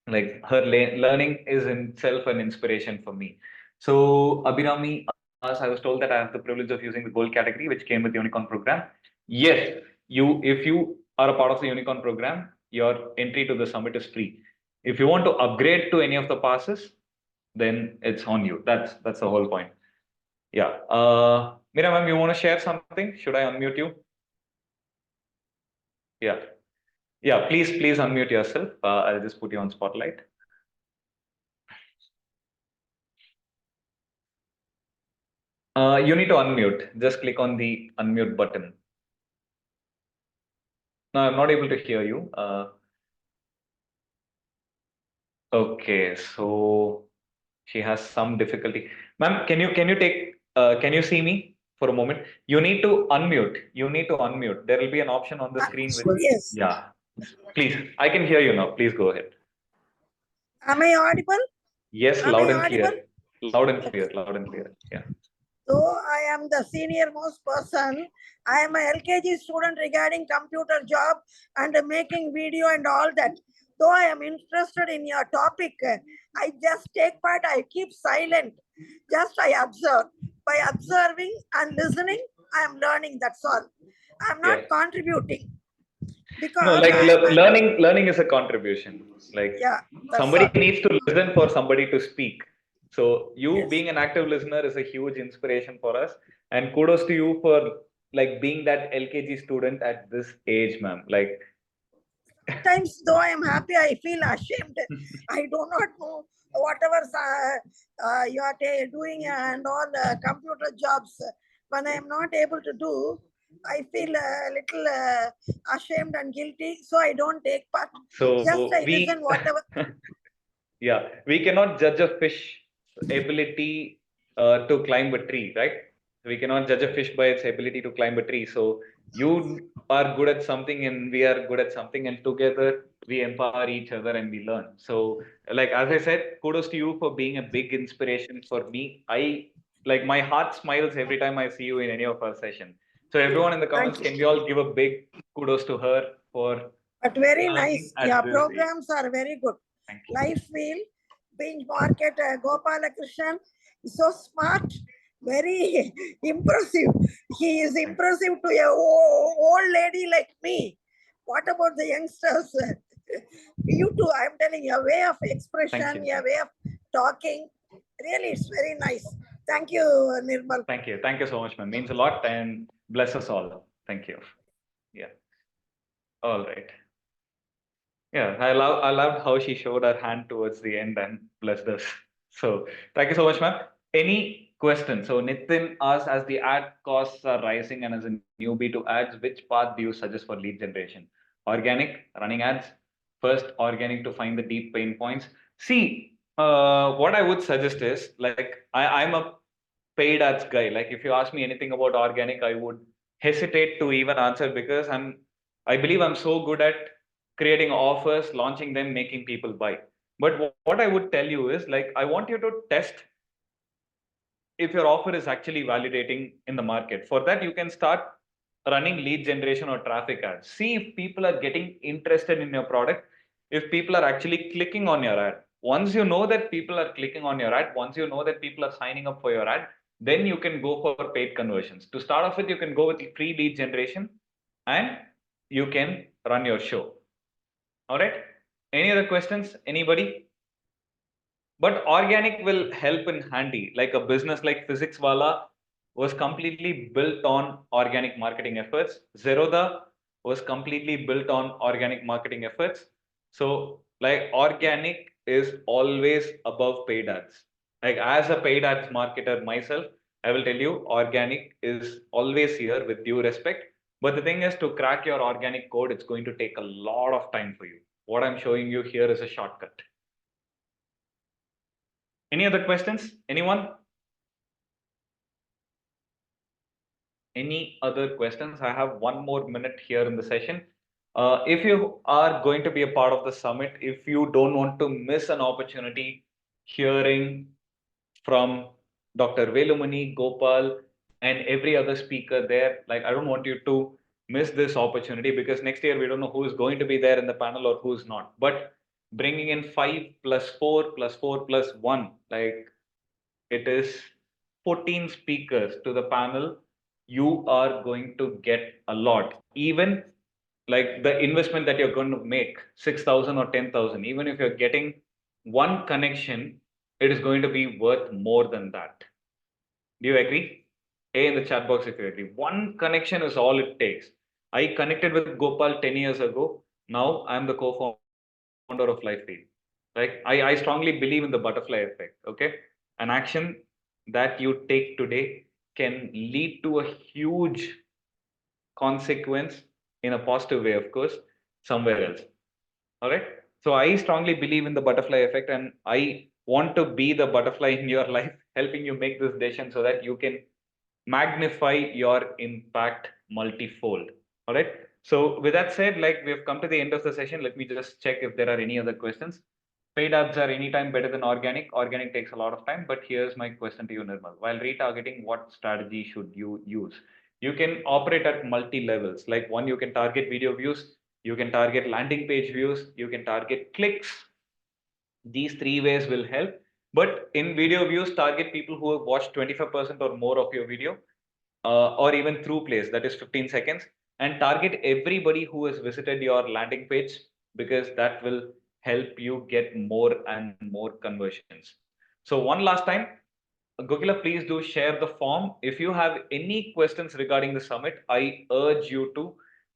like her learning is in itself an inspiration for me. So Abhinami, as I was told that I have the privilege of using the gold category, which came with the Unicorn program. Yes, if you are a part of the Unicorn program, your entry to the summit is free. If you want to upgrade to any of the passes, then it's on you. That's the whole point. Yeah. Mira ma'am, you want to share something? Should I unmute you? Yeah. Yeah, please unmute yourself. I'll just put you on spotlight. You need to unmute. Just click on the unmute button. No, I'm not able to hear you. Okay, so she has some difficulty. Ma'am, can you see me for a moment? You need to unmute. You need to unmute. There will be an option on the screen with,
Yes.
yeah. Please, I can hear you now. Please go ahead.
Am I audible?
Yes,
Am
loud
I
and
audible?
clear. Loud and clear, loud and clear. Yeah.
Though I am the senior most person, I am a LKG student regarding computer job and making video and all that. Though I am interested in your topic, I just take part, I keep silent. Just I observe. By observing and listening, I am learning, that's all. I am not
Yeah.
contributing. Because
No, like learning is a contribution. Like
yeah,
somebody
all.
needs to listen for somebody to speak. So you
Yes.
being an active listener is a huge inspiration for us. And kudos to you for like being that LKG student at this age, ma'am. Like
Sometimes, though I am happy, I feel ashamed. I do not know whatever you are doing and all computer jobs. When I am not able to do, I feel a little ashamed and guilty, so I don't take part. Just
so
I listen whatever.
yeah, we cannot judge a fish ability to climb a tree, right? We cannot judge a fish by its ability to climb a tree. So you are good at something and we are good at something, and together we empower each other and we learn. So, like as I said, kudos to you for being a big inspiration for me. I like my heart smiles every time I see you in any of our session. So everyone in the comments, can we all give a big kudos to her for
But very
learning
nice.
at
Your
this age?
programs are very good.
Thank you.
Lifefield, Binge Market, Gopalakrishnan is so smart, very impressive. He is impressive to a old lady like me. What about the youngsters? You too, I'm telling you, a way of expression, a way of talking. Really, it's very nice. Thank you, Nirmal.
Thank you. Thank you so much, man. Means a lot and bless us all. Thank you. Yeah. All right. Yeah, I loved how she showed her hand towards the end and blessed us. So thank you so much, ma'am. Any questions? So Nitin asked, as the ad costs are rising and as a newbie to ads, which path do you suggest for lead generation? Organic, running ads? First, organic to find the deep pain points. See, what I would suggest is like I'm a paid ads guy. Like if you ask me anything about organic, I would hesitate to even answer because I believe I'm so good at creating offers, launching them, making people buy. But what I would tell you is like I want you to test if your offer is actually validating in the market. For that, you can start running lead generation or traffic ads. See if people are getting interested in your product, if people are actually clicking on your ad. Once you know that people are clicking on your ad, once you know that people are signing up for your ad, then you can go for paid conversions. To start off with, you can go with free lead generation and you can run your show. All right. Any other questions? Anybody? But organic will help in handy. Like a business like Physics Wala was completely built on organic marketing efforts. Zerodha was completely built on organic marketing efforts. So like organic is always above paid ads. Like as a paid ads marketer myself, I will tell you organic is always here with due respect. But the thing is to crack your organic code, it's going to take a lot of time for you. What I'm showing you here is a shortcut. Any other questions? Anyone? Any other questions? I have one more minute here in the session. If you are going to be a part of the summit, if you don't want to miss an opportunity hearing from Dr. Velumani, Gopal, and every other speaker there, like I don't want you to miss this opportunity because next year we don't know who is going to be there in the panel or who's not. But bringing in 5 plus 4 plus 4 plus 1, like it is 14 speakers to the panel, you are going to get a lot. Even like the investment that you're going to make, 6,000 or 10,000, even if you're getting one connection, it is going to be worth more than that. Do you agree? A in the chat box if you agree. One connection is all it takes. I connected with Gopal 10 years ago. Now I'm the co-founder of LifeFeed. Like I strongly believe in the butterfly effect. Okay. An action that you take today can lead to a huge consequence in a positive way, of course, somewhere else. All right. So I strongly believe in the butterfly effect, and I want to be the butterfly in your life, helping you make this decision so that you can magnify your impact multifold. All right. So with that said, like we've come to the end of the session, let me just check if there are any other questions. Paid ads are anytime better than organic. Organic takes a lot of time, but here's my question to you, Nirmal. While retargeting, what strategy should you use? You can operate at multi levels. Like one, you can target video views, you can target landing page views, you can target clicks. These three ways will help. But in video views, target people who have watched 25% or more of your video, or even through plays, that is 15 seconds, and target everybody who has visited your landing page because that will help you get more and more conversions. So one last time, Gokila, please do share the form. If you have any questions regarding the summit, I urge you to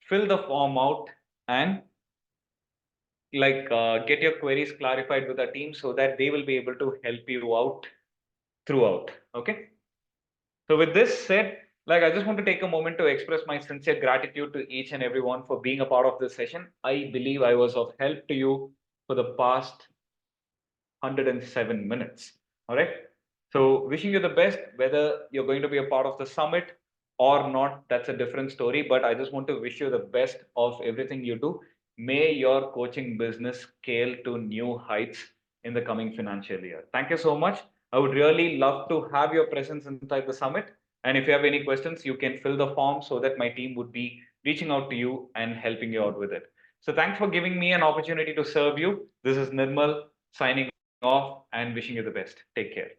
fill the form out and get your queries clarified with our team so that they will be able to help you out throughout. Okay. So with this said, like I just want to take a moment to express my sincere gratitude to each and everyone for being a part of this session. I believe I was of help to you for the past 107 minutes. All right. So wishing you the best, whether you're going to be a part of the summit or not, that's a different story. But I just want to wish you the best of everything you do. May your coaching business scale to new heights in the coming financial year. Thank you so much. I would really love to have your presence inside the summit. And if you have any questions, you can fill the form so that my team would be reaching out to you and helping you out with it. So thanks for giving me an opportunity to serve you. This is Nirmal signing off and wishing you the best. Take care.